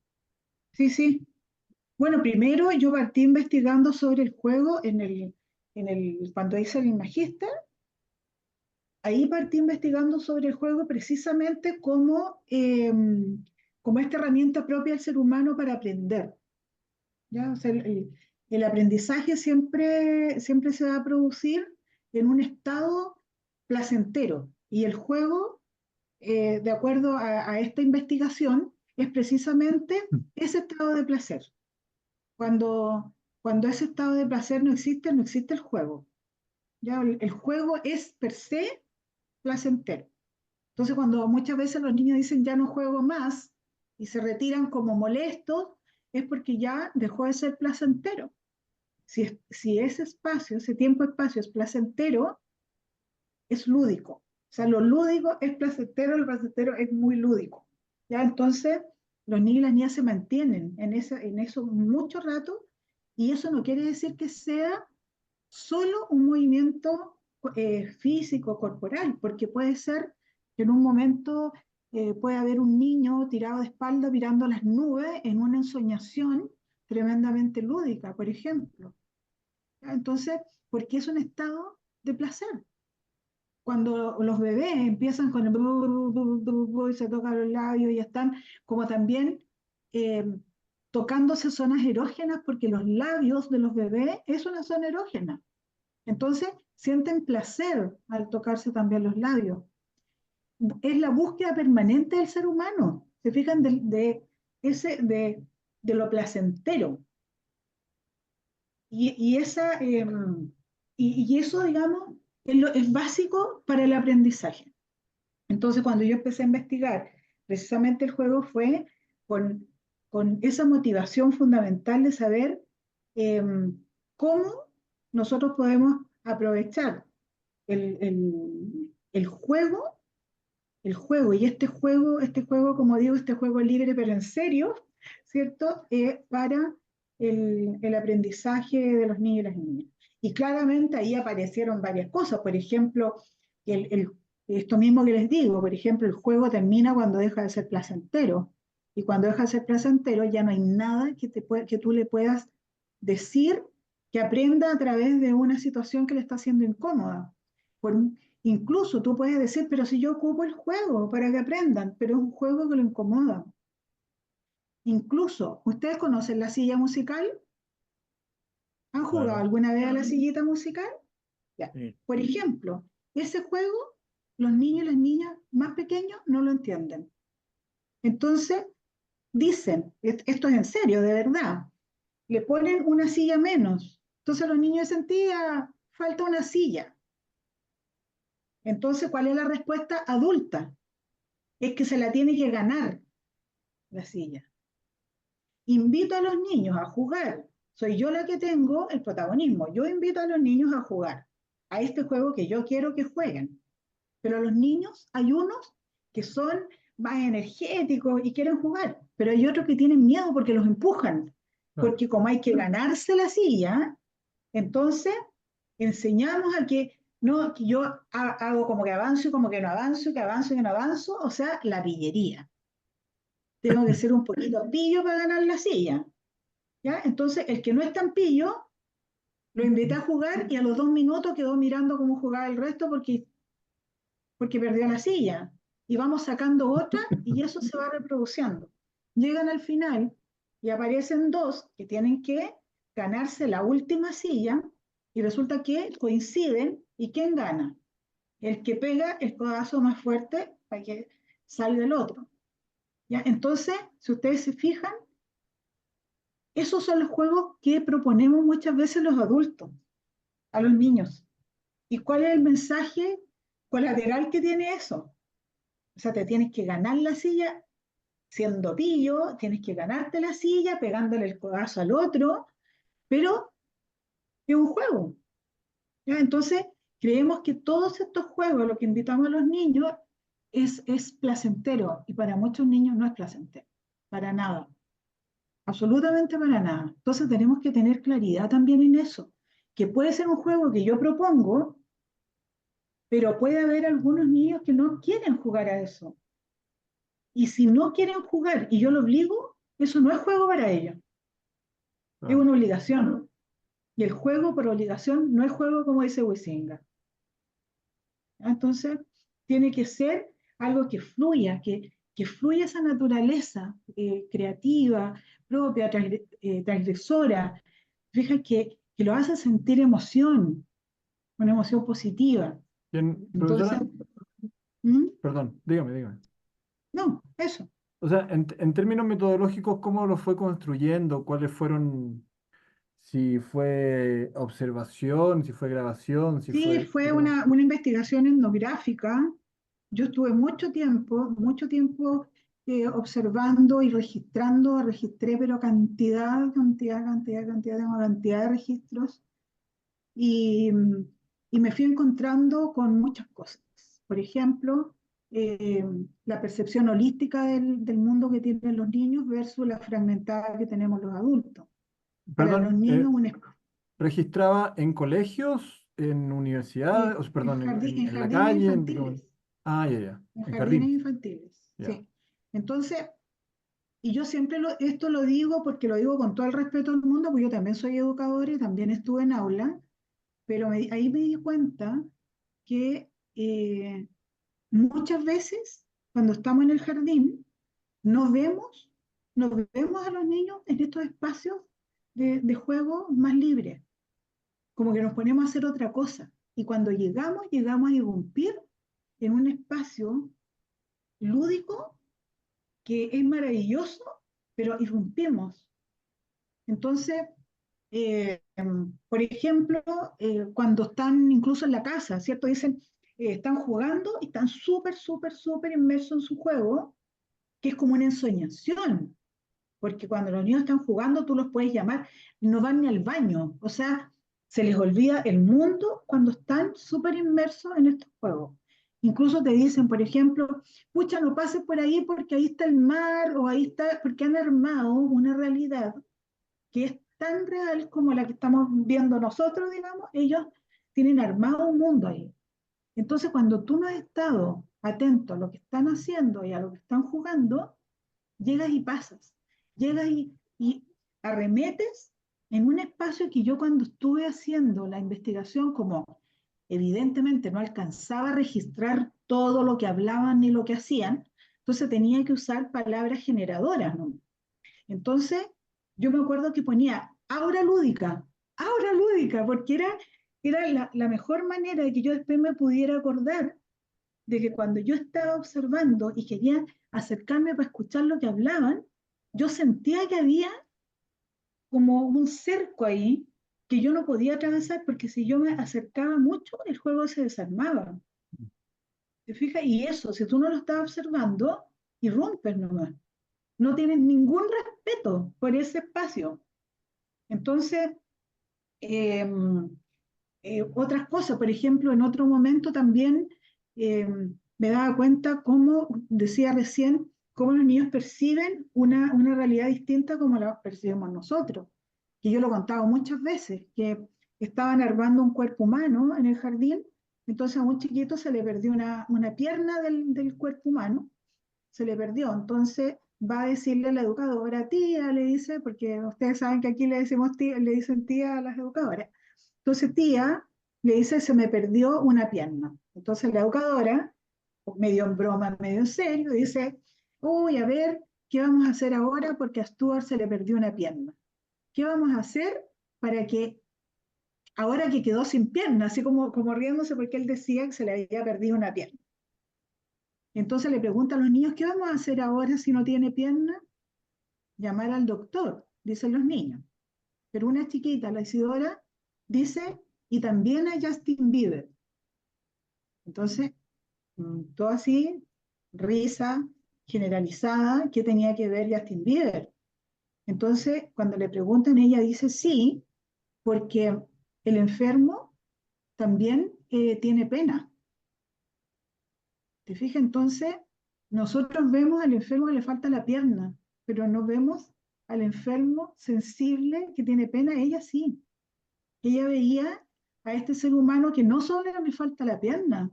Sí, sí. Bueno, primero yo partí investigando sobre el juego cuando hice el magíster. Ahí partí investigando sobre el juego precisamente como esta herramienta propia del ser humano para aprender. ¿Ya? O sea, el aprendizaje siempre se va a producir en un estado placentero y el juego, de acuerdo a esta investigación, es precisamente Mm. ese estado de placer. Cuando ese estado de placer no existe el juego. ¿Ya? El juego es per se placentero. Entonces, cuando muchas veces los niños dicen ya no juego más, y se retiran como molestos, es porque ya dejó de ser placentero. Si ese espacio, ese tiempo-espacio es placentero, es lúdico. O sea, lo lúdico es placentero, el placentero es muy lúdico. ¿Ya? Entonces, los niños y las niñas se mantienen en eso mucho rato, y eso no quiere decir que sea solo un movimiento físico, corporal, porque puede ser que en un momento puede haber un niño tirado de espalda mirando las nubes en una ensoñación tremendamente lúdica, por ejemplo. ¿Ya? Entonces, porque es un estado de placer. Cuando los bebés empiezan con el y se tocan los labios y están como también eh, tocándose zonas erógenas, porque los labios de los bebés es una zona erógena. Entonces, sienten placer al tocarse también los labios. Es la búsqueda permanente del ser humano. Se fijan de lo placentero. Y eso, digamos, es básico para el aprendizaje. Entonces, cuando yo empecé a investigar, precisamente el juego fue con, con esa motivación fundamental de saber eh, cómo nosotros podemos aprovechar el juego, y este juego, como digo, este juego libre pero en serio, ¿cierto? Para el aprendizaje de los niños y las niñas. Y claramente ahí aparecieron varias cosas, por ejemplo, el, el, esto mismo que les digo, por ejemplo, el juego termina cuando deja de ser placentero, y cuando deja de ser placentero ya no hay nada que tú le puedas decir que aprenda a través de una situación que le está haciendo incómoda. Por, Incluso tú puedes decir, pero si yo ocupo el juego para que aprendan, pero es un juego que lo incomoda. Incluso, ¿ustedes conocen la silla musical? ¿Han jugado Claro. alguna vez a la sillita musical? Ya. Sí. Por ejemplo, ese juego, los niños y las niñas más pequeños no lo entienden. Entonces, dicen, esto es en serio, de verdad, le ponen una silla menos. Entonces los niños dicen, tía, falta una silla. Entonces, ¿cuál es la respuesta adulta? Es que se la tiene que ganar la silla. Invito a los niños a jugar. Soy yo la que tengo el protagonismo. Yo invito a los niños a jugar a este juego que yo quiero que jueguen. Pero a los niños hay unos que son más energéticos y quieren jugar, pero hay otros que tienen miedo porque los empujan, Claro. porque como hay que ganarse la silla, entonces enseñamos a que no, que yo hago como que avanzo y como que no avanzo, que avanzo y que no avanzo, o sea, la pillería. Tengo que ser un poquito pillo para ganar la silla. ¿Ya? Entonces, el que no es tan pillo, lo invité a jugar y a los 2 minutos quedó mirando cómo jugaba el resto porque perdió la silla. Y vamos sacando otra y eso se va reproduciendo. Llegan al final y aparecen dos que tienen que ganarse la última silla y resulta que coinciden. ¿Y quién gana? El que pega el codazo más fuerte para que salga el otro. ¿Ya? Entonces, si ustedes se fijan, esos son los juegos que proponemos muchas veces los adultos a los niños. ¿Y cuál es el mensaje colateral que tiene eso? O sea, te tienes que ganar la silla siendo pillo, tienes que ganarte la silla pegándole el codazo al otro, pero es un juego. ¿Ya? Entonces, creemos que todos estos juegos, lo que invitamos a los niños, es placentero, y para muchos niños no es placentero, para nada, absolutamente para nada. Entonces, tenemos que tener claridad también en eso, que puede ser un juego que yo propongo, pero puede haber algunos niños que no quieren jugar a eso. Y si no quieren jugar y yo lo obligo, eso no es juego para ellos, es Claro. una obligación. Y el juego por obligación no es juego como dice Huizinga. Entonces, tiene que ser algo que fluya, que fluya esa naturaleza creativa, propia, transgresora. Fíjate que lo hace sentir emoción, una emoción positiva. Bien, Entonces, profesora, ¿mm? perdón, dígame, dígame. No, eso. O sea, en términos metodológicos, ¿cómo lo fue construyendo? ¿Cuáles fueron, si fue observación, si fue grabación, si Sí, fue... fue una investigación etnográfica. Yo estuve mucho tiempo observando y registrando, registré, pero tengo cantidad de registros y, y me fui encontrando con muchas cosas. Por ejemplo, la percepción holística del mundo que tienen los niños versus la fragmentada que tenemos los adultos. Para los Perdón, niños, ¿registraba en colegios, en universidades, perdón, en la jardines calle? infantiles, Ah, ya, ya, en en jardines jardín, infantiles, ya. sí. Entonces, y yo siempre esto lo digo porque lo digo con todo el respeto del mundo, porque yo también soy educadora y también estuve en aula, pero ahí me di cuenta que muchas veces cuando estamos en el jardín nos vemos, nos vemos a los niños en estos espacios de juego más libres, como que nos ponemos a hacer otra cosa. Y cuando llegamos a irrumpir en un espacio lúdico que es maravilloso, pero irrumpimos. Entonces, por ejemplo, cuando están incluso en la casa, ¿cierto? Dicen, están jugando y están súper inmersos en su juego, que es como una ensoñación, porque cuando los niños están jugando, tú los puedes llamar, no van ni al baño, o sea, se les olvida el mundo cuando están súper inmersos en estos juegos. Incluso te dicen, por ejemplo, pucha, no pases por ahí porque ahí está el mar, o ahí está, porque han armado una realidad que es tan real como la que estamos viendo nosotros, digamos, ellos tienen armado un mundo ahí. Entonces, cuando tú no has estado atento a lo que están haciendo y a lo que están jugando, llegas y pasas, llegas y arremetes en un espacio que yo cuando estuve haciendo la investigación, como evidentemente no alcanzaba a registrar todo lo que hablaban ni lo que hacían, entonces tenía que usar palabras generadoras, ¿no? Entonces, yo me acuerdo que ponía aura lúdica, porque era la mejor manera de que yo después me pudiera acordar de que cuando yo estaba observando y quería acercarme para escuchar lo que hablaban, yo sentía que había como un cerco ahí que yo no podía atravesar porque si yo me acercaba mucho, el juego se desarmaba. ¿Te fijas? Y eso, si tú no lo estás observando, irrumpes nomás. No tienes ningún respeto por ese espacio. Entonces, eh, otras cosas, por ejemplo, en otro momento también eh, me daba cuenta cómo, decía recién, cómo los niños perciben una realidad distinta como la percibimos nosotros. Y yo lo he contado muchas veces, que estaban armando un cuerpo humano en el jardín, entonces a un chiquito se le perdió una pierna del cuerpo humano, se le perdió, entonces va a decirle a la educadora, tía, le dice, porque ustedes saben que aquí le decimos tía, le dicen tía a las educadoras. Entonces, tía le dice, se me perdió una pierna. Entonces, la educadora, medio en broma, medio en serio, dice, uy, a ver, ¿qué vamos a hacer ahora? Porque a Stuart se le perdió una pierna. ¿Qué vamos a hacer para que, ahora que quedó sin pierna, así como riéndose porque él decía que se le había perdido una pierna? Entonces le pregunta a los niños, ¿qué vamos a hacer ahora si no tiene pierna? Llamar al doctor, dicen los niños. Pero una chiquita, la Isidora, dice, y también a Justin Bieber. Entonces, todo así, risa generalizada, ¿qué tenía que ver Justin Bieber? Entonces, cuando le preguntan, ella dice sí, porque el enfermo también tiene pena. ¿Te fijas? Entonces, nosotros vemos al enfermo que le falta la pierna, pero no vemos al enfermo sensible que tiene pena, ella sí. Ella veía a este ser humano que no solo le falta la pierna,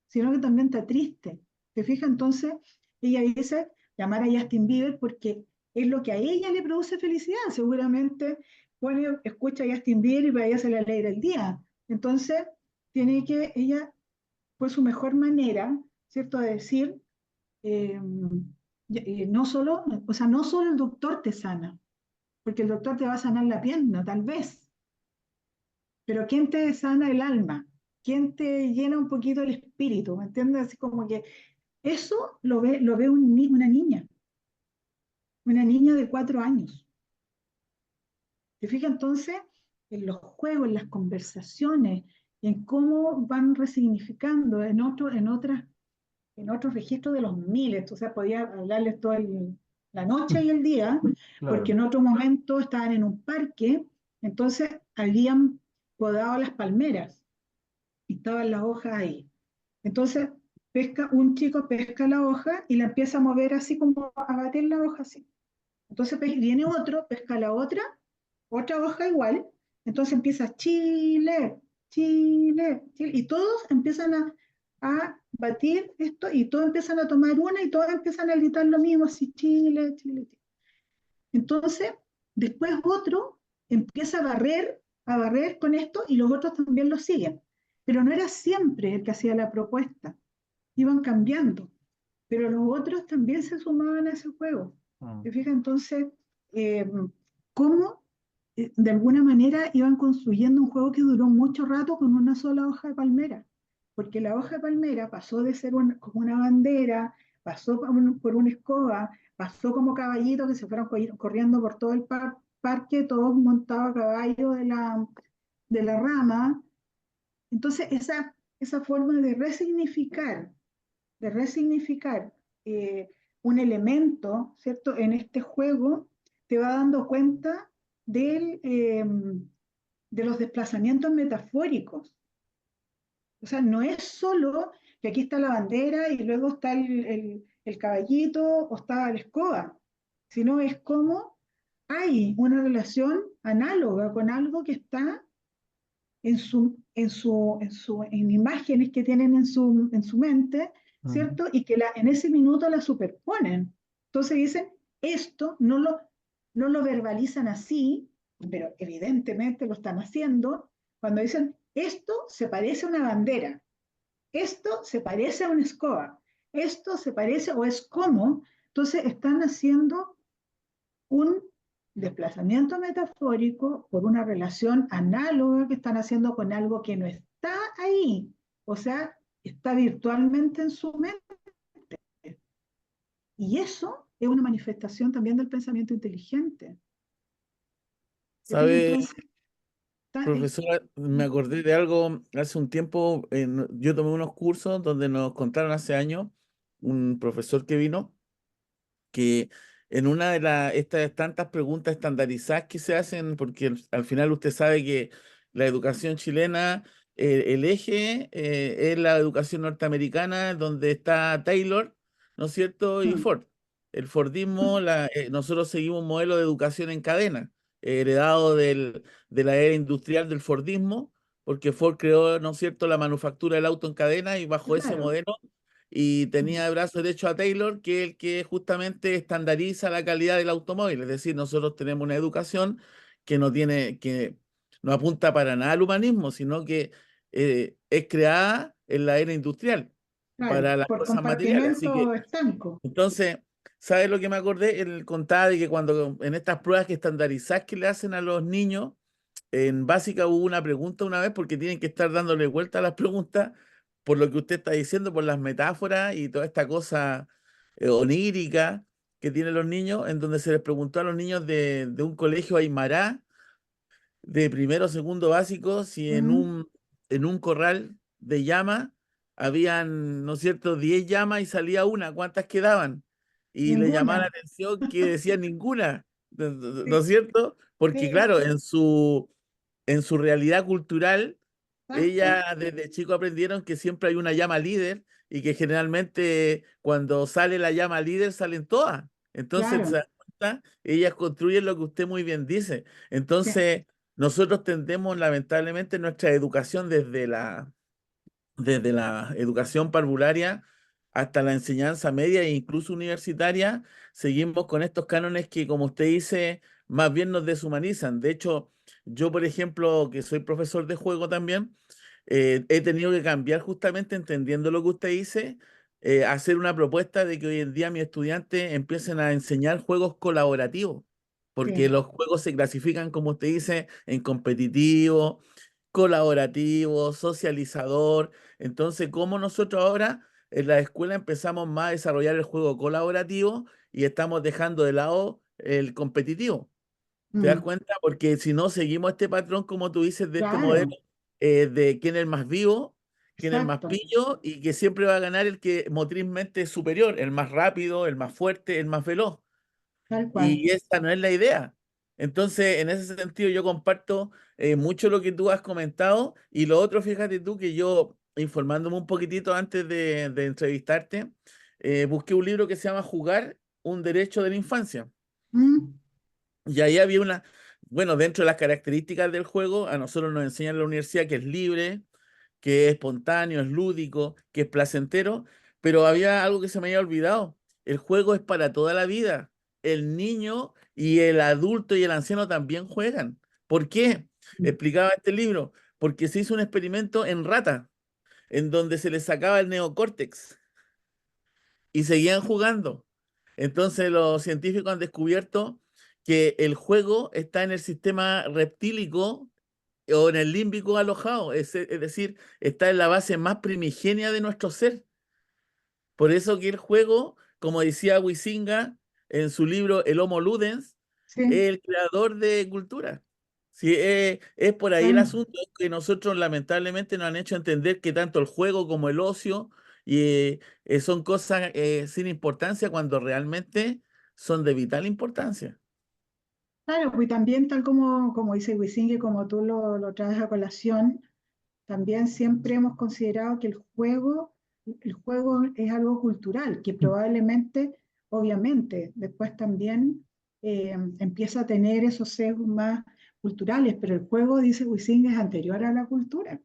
sino que también está triste. ¿Te fijas? Entonces, ella dice llamar a Justin Bieber porque es lo que a ella le produce felicidad. Seguramente escucha a Justin Bieber y para ella se le alegra el día. Entonces, tiene que, ella fue su mejor manera, ¿cierto?, de decir, eh, no solo, o sea, no solo el doctor te sana, porque el doctor te va a sanar la pierna, tal vez, pero ¿quién te sana el alma? ¿Quién te llena un poquito el espíritu? ¿Me entiendes? Así como que eso lo ve una niña de 4 años. ¿Te fijas entonces en los juegos, en las conversaciones, en cómo van resignificando en otras en otros registros de los miles, o sea, podía hablarles toda la noche y el día, porque Claro. en otro momento estaban en un parque, entonces habían podado las palmeras y estaban las hojas ahí. Entonces, un chico pesca la hoja y la empieza a mover así como a batir la hoja así. Entonces viene otro, pesca la otra hoja igual, entonces empieza Chile, Chile, Chile, y todos empiezan a batir esto y todos empiezan a tomar una y todos empiezan a gritar lo mismo, así Chile, Chile, Chile. Entonces, después otro empieza a barrer con esto y los otros también lo siguen. Pero no era siempre el que hacía la propuesta, iban cambiando, pero los otros también se sumaban a ese juego. Mm. ¿Te fijas? Entonces, eh, cómo de alguna manera iban construyendo un juego que duró mucho rato con una sola hoja de palmera, porque la hoja de palmera pasó de ser como una bandera, pasó por una escoba, pasó como caballito que se fueron corriendo por todo el parque, todos montados a caballo de la rama. Entonces, esa forma de resignificar un elemento, ¿cierto? En este juego te va dando cuenta de los desplazamientos metafóricos. O sea, no es solo que aquí está la bandera y luego está el caballito o está la escoba, sino es como hay una relación análoga con algo que está en imágenes que tienen en su mente, Ujú. ¿cierto? Y que en ese minuto la superponen. Entonces dicen, esto no lo verbalizan así, pero evidentemente lo están haciendo, cuando dicen, esto se parece a una bandera, esto se parece a una escoba, esto se parece o es como, entonces están haciendo un desplazamiento metafórico por una relación análoga que están haciendo con algo que no está ahí, o sea, está virtualmente en su mente. Y eso es una manifestación también del pensamiento inteligente. ¿Te fijas? ¿Sabe, Entonces, profesora? Me acordé de algo hace un tiempo. Yo tomé unos cursos donde nos contaron hace años un profesor que vino que en una de estas tantas preguntas estandarizadas que se hacen, porque al final usted sabe que la educación chilena, el eje es la educación norteamericana, donde está Taylor, ¿no es cierto? Y mm, Ford. El Fordismo, nosotros seguimos un modelo de educación en cadena, heredado de la era industrial del Fordismo, porque Ford creó, ¿no es cierto?, la manufactura del auto en cadena y bajo ese claro, modelo y mm, tenía de brazo derecho a Taylor, que es el que justamente estandariza la calidad del automóvil. Es decir, nosotros tenemos una educación que no apunta para nada al humanismo, sino que es creada en la era industrial claro, para las por cosas materiales. Así que, compartimento estanco. entonces, ¿sabes lo que me acordé? Él contaba de que cuando en estas pruebas que estandarizadas que le hacen a los niños, en básica hubo una pregunta una vez porque tienen que estar dándole vuelta a las preguntas por lo que usted está diciendo, por las metáforas y toda esta cosa onírica que tienen los niños, en donde se les preguntó a los niños de un colegio aymara de primero o segundo básico si Mm, en un corral de llama habían, ¿no es cierto?, 10 llamas y salía una, ¿cuántas quedaban? Y le llamaba la ninguna. atención que decían ninguna, ¿no es Sí, cierto? Porque sí, claro, en su realidad cultural, exacto, ella desde chico aprendieron que siempre hay una llama líder y que generalmente cuando sale la llama líder salen todas. Entonces, ¿se claro. da cuenta? Ellas construyen lo que usted muy bien dice. Sí, Entonces, nosotros tendemos lamentablemente nuestra educación desde la educación parvularia hasta la enseñanza media e incluso universitaria, seguimos con estos cánones que, como usted dice, más bien nos deshumanizan. De hecho, yo, por ejemplo, que soy profesor de juego también, he tenido que cambiar justamente entendiendo lo que usted dice, hacer una propuesta de que hoy en día mis estudiantes empiecen a enseñar juegos colaborativos, porque sí. los juegos se clasifican, como usted dice, en competitivo, colaborativo, socializador. Entonces, ¿cómo nosotros ahora en la escuela empezamos más a desarrollar el juego colaborativo y estamos dejando de lado el competitivo? ¿Te das Mm, cuenta? Porque si no seguimos este patrón, como tú dices, de este modelo claro, de quién es el más vivo, quién es el más exacto, pillo y que siempre va a ganar el que motrizmente es superior, el más rápido, el más fuerte, el más veloz. tal cual. Y esa no es la idea. Entonces, en ese sentido, yo comparto mucho lo que tú has comentado. Y lo otro, fíjate tú, que yo, informándome un poquitito antes de entrevistarte, busqué un libro que se llama Jugar, un derecho de la infancia. Mm, Y ahí había una, bueno, dentro de las características del juego, a nosotros nos enseñan en la universidad que es libre, que es espontáneo, es lúdico, que es placentero, pero había algo que se me había olvidado. El juego es para toda la vida. El niño y el adulto y el anciano también juegan. ¿Por qué? Explicaba este libro. Porque se hizo un experimento en rata, en donde se les sacaba el neocórtex y seguían jugando. Entonces los científicos han descubierto que el juego está en el sistema reptílico o en el límbico alojado, es decir, está en la base más primigenia de nuestro ser. Por eso que el juego, como decía Huizinga en su libro El Homo Ludens, sí, es el creador de cultura. Sí, es por ahí el tal- asunto que nosotros lamentablemente nos han hecho entender que tanto el juego como el ocio son cosas sin importancia cuando realmente son de vital importancia. claro, pues también tal como dice Wisingue, como tú lo traes a colación, también siempre hemos considerado que el juego es algo cultural, que probablemente, obviamente, después también empieza a tener esos sesgos más culturales, pero el juego, dice Wisingue, es anterior a la cultura.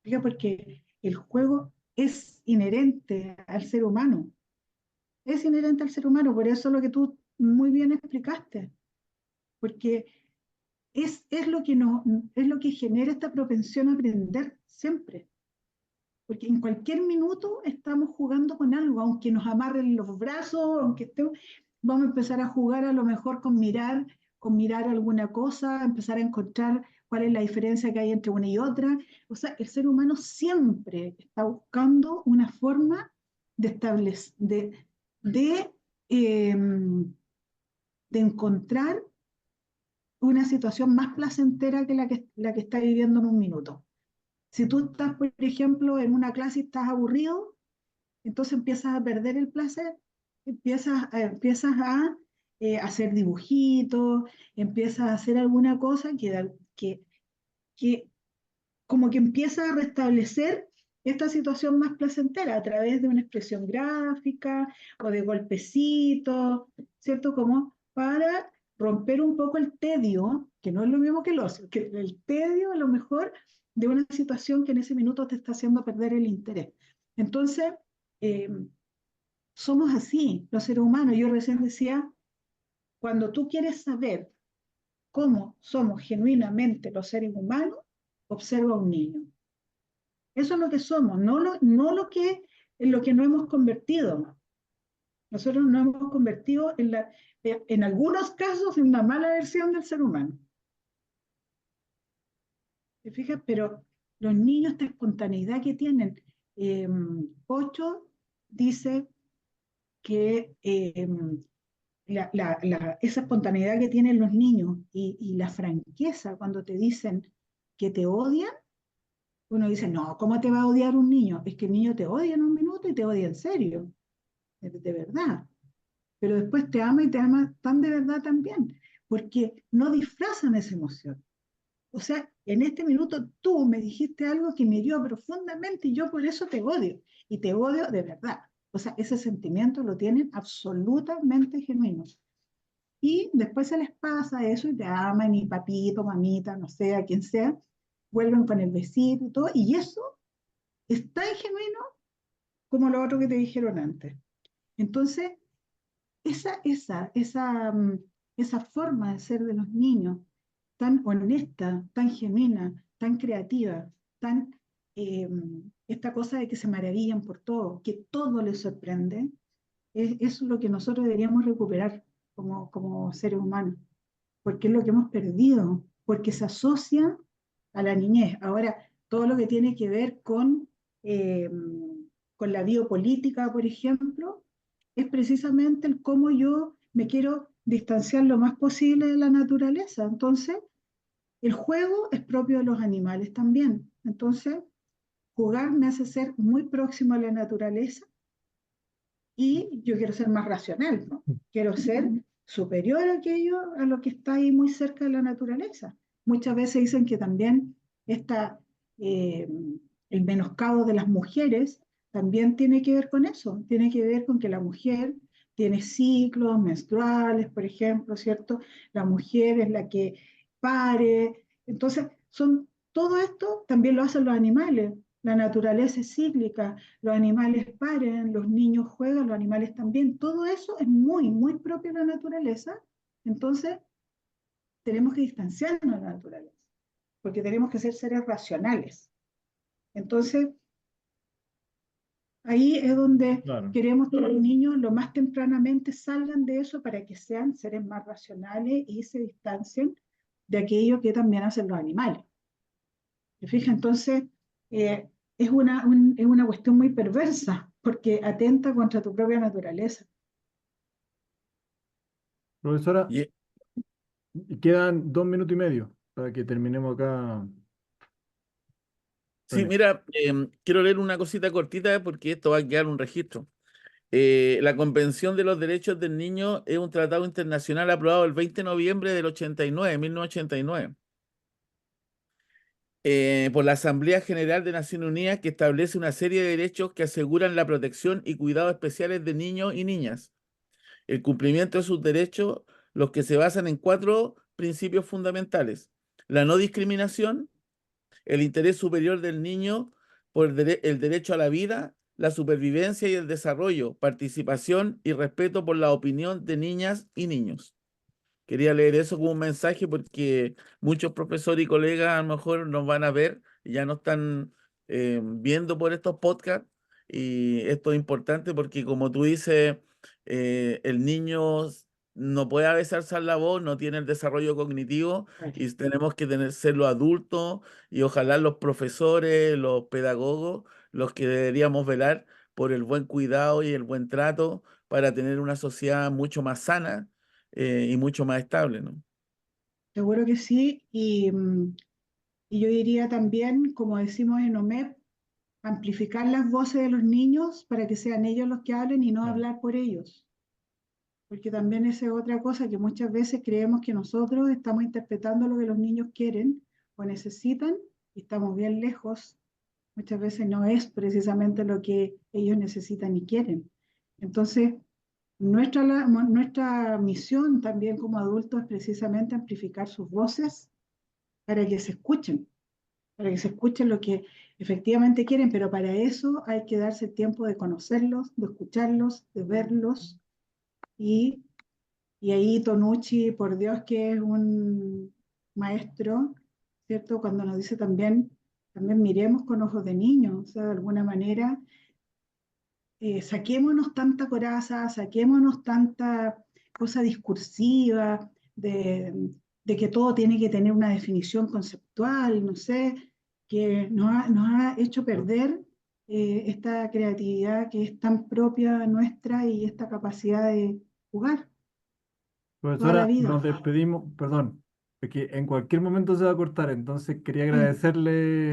Fíjate, porque el juego es inherente al ser humano, es inherente al ser humano, por eso lo que tú muy bien explicaste, porque es lo que es lo que genera esta propensión a aprender siempre. Porque en cualquier minuto estamos jugando con algo, aunque nos amarren los brazos, aunque estemos, vamos a empezar a jugar a lo mejor con mirar alguna cosa, empezar a encontrar cuál es la diferencia que hay entre una y otra. O sea, el ser humano siempre está buscando una forma de establecer, de, eh, de encontrar una situación más placentera que la que está viviendo en un minuto. Si tú estás, por ejemplo, en una clase y estás aburrido, entonces empiezas a perder el placer, empiezas a hacer dibujitos, empiezas a hacer alguna cosa que como que empieza a restablecer esta situación más placentera a través de una expresión gráfica o de golpecitos, ¿cierto? Como para romper un poco el tedio, que no es lo mismo que el ocio, que el tedio a lo mejor de una situación que en ese minuto te está haciendo perder el interés. Entonces, eh, somos así, los seres humanos. Yo recién decía, cuando tú quieres saber cómo somos genuinamente los seres humanos, observa a un niño. Eso es lo que somos, no lo que, en lo que nos hemos convertido. Nosotros nos hemos convertido en algunos casos en una mala versión del ser humano. ¿Te fijas? Pero los niños, esta espontaneidad que tienen, eh, Ocho dice que esa espontaneidad que tienen los niños y la franqueza cuando te dicen que te odian, uno dice, no, ¿cómo te va a odiar un niño? Es que el niño te odia en un minuto y te odia en serio, de verdad. Pero después te ama y te ama tan de verdad también, porque no disfrazan esa emoción. O sea, en este minuto tú me dijiste algo que me hirió profundamente y yo por eso te odio. Y te odio de verdad. O sea, ese sentimiento lo tienen absolutamente genuino. Y después se les pasa eso y te aman y papito, mamita, no sé, a quien sea, vuelven con el besito y todo. Y eso es tan genuino como lo otro que te dijeron antes. Entonces, esa, esa, esa, mm, esa forma de ser de los niños, tan honesta, tan genuina, tan creativa, tan esta cosa de que se maravillan por todo, que todo les sorprende, es lo que nosotros deberíamos recuperar como seres humanos, porque es lo que hemos perdido, porque se asocia a la niñez. Ahora, todo lo que tiene que ver eh, con la biopolítica, por ejemplo, es precisamente el cómo yo me quiero distanciar lo más posible de la naturaleza. Entonces, el juego es propio de los animales también. Entonces, jugar me hace ser muy próximo a la naturaleza y yo quiero ser más racional, ¿no? Quiero ser superior a aquello, a lo que está ahí muy cerca de la naturaleza. Muchas veces dicen que también esta, eh, el menoscabo de las mujeres también tiene que ver con eso, tiene que ver con que la mujer tiene ciclos menstruales, por ejemplo, ¿cierto? La mujer es la que pare. Entonces, todo esto también lo hacen los animales. La naturaleza es cíclica, los animales paren, los niños juegan, los animales también. Todo eso es muy, muy propio de la naturaleza. Entonces, tenemos que distanciarnos de la naturaleza, porque tenemos que ser seres racionales. Entonces, ahí es donde Claro. queremos que los niños lo más tempranamente salgan de eso para que sean seres más racionales y se distancien de aquello que también hacen los animales. ¿Te fijas? Entonces, es una cuestión muy perversa porque atenta contra tu propia naturaleza. Profesora, Y, quedan 2 minutos y medio para que terminemos acá. sí, René. mira, quiero leer una cosita cortita porque esto va a quedar un registro. La Convención de los Derechos del Niño es un tratado internacional aprobado el 20 de noviembre del 89, 1989, por la Asamblea General de Naciones Unidas, que establece una serie de derechos que aseguran la protección y cuidados especiales de niños y niñas. El cumplimiento de sus derechos, los que se basan en 4 principios fundamentales: la no discriminación, el interés superior del niño por el derecho a la vida, la supervivencia y el desarrollo, participación y respeto por la opinión de niñas y niños. Quería leer eso como un mensaje porque muchos profesores y colegas a lo mejor nos van a ver y ya no están viendo por estos podcasts. Y esto es importante porque, como tú dices, el niño no puede a veces alzar la voz, no tiene el desarrollo cognitivo y tenemos que ser los adultos y ojalá los profesores, los pedagogos, los que deberíamos velar por el buen cuidado y el buen trato para tener una sociedad mucho más sana y mucho más estable, ¿no? Seguro que sí. Y yo diría también, como decimos en OMEP, amplificar las voces de los niños para que sean ellos los que hablen y no Claro. hablar por ellos. Porque también esa es otra cosa que muchas veces creemos que nosotros estamos interpretando lo que los niños quieren o necesitan y estamos bien lejos. Muchas veces no es precisamente lo que ellos necesitan y quieren. Entonces, nuestra misión también como adultos es precisamente amplificar sus voces para que se escuchen, para que se escuchen lo que efectivamente quieren, pero para eso hay que darse el tiempo de conocerlos, de escucharlos, de verlos y y ahí Tonucci, por Dios que es un maestro, ¿cierto? Cuando nos dice también miremos con ojos de niño, o sea, de alguna manera, saquémonos tanta coraza, saquémonos tanta cosa discursiva, de que todo tiene que tener una definición conceptual, no sé, que nos ha hecho perder esta creatividad que es tan propia nuestra y esta capacidad de jugar toda la Profesora, vida. nos despedimos, perdón, porque en cualquier momento se va a cortar, entonces quería Sí. agradecerle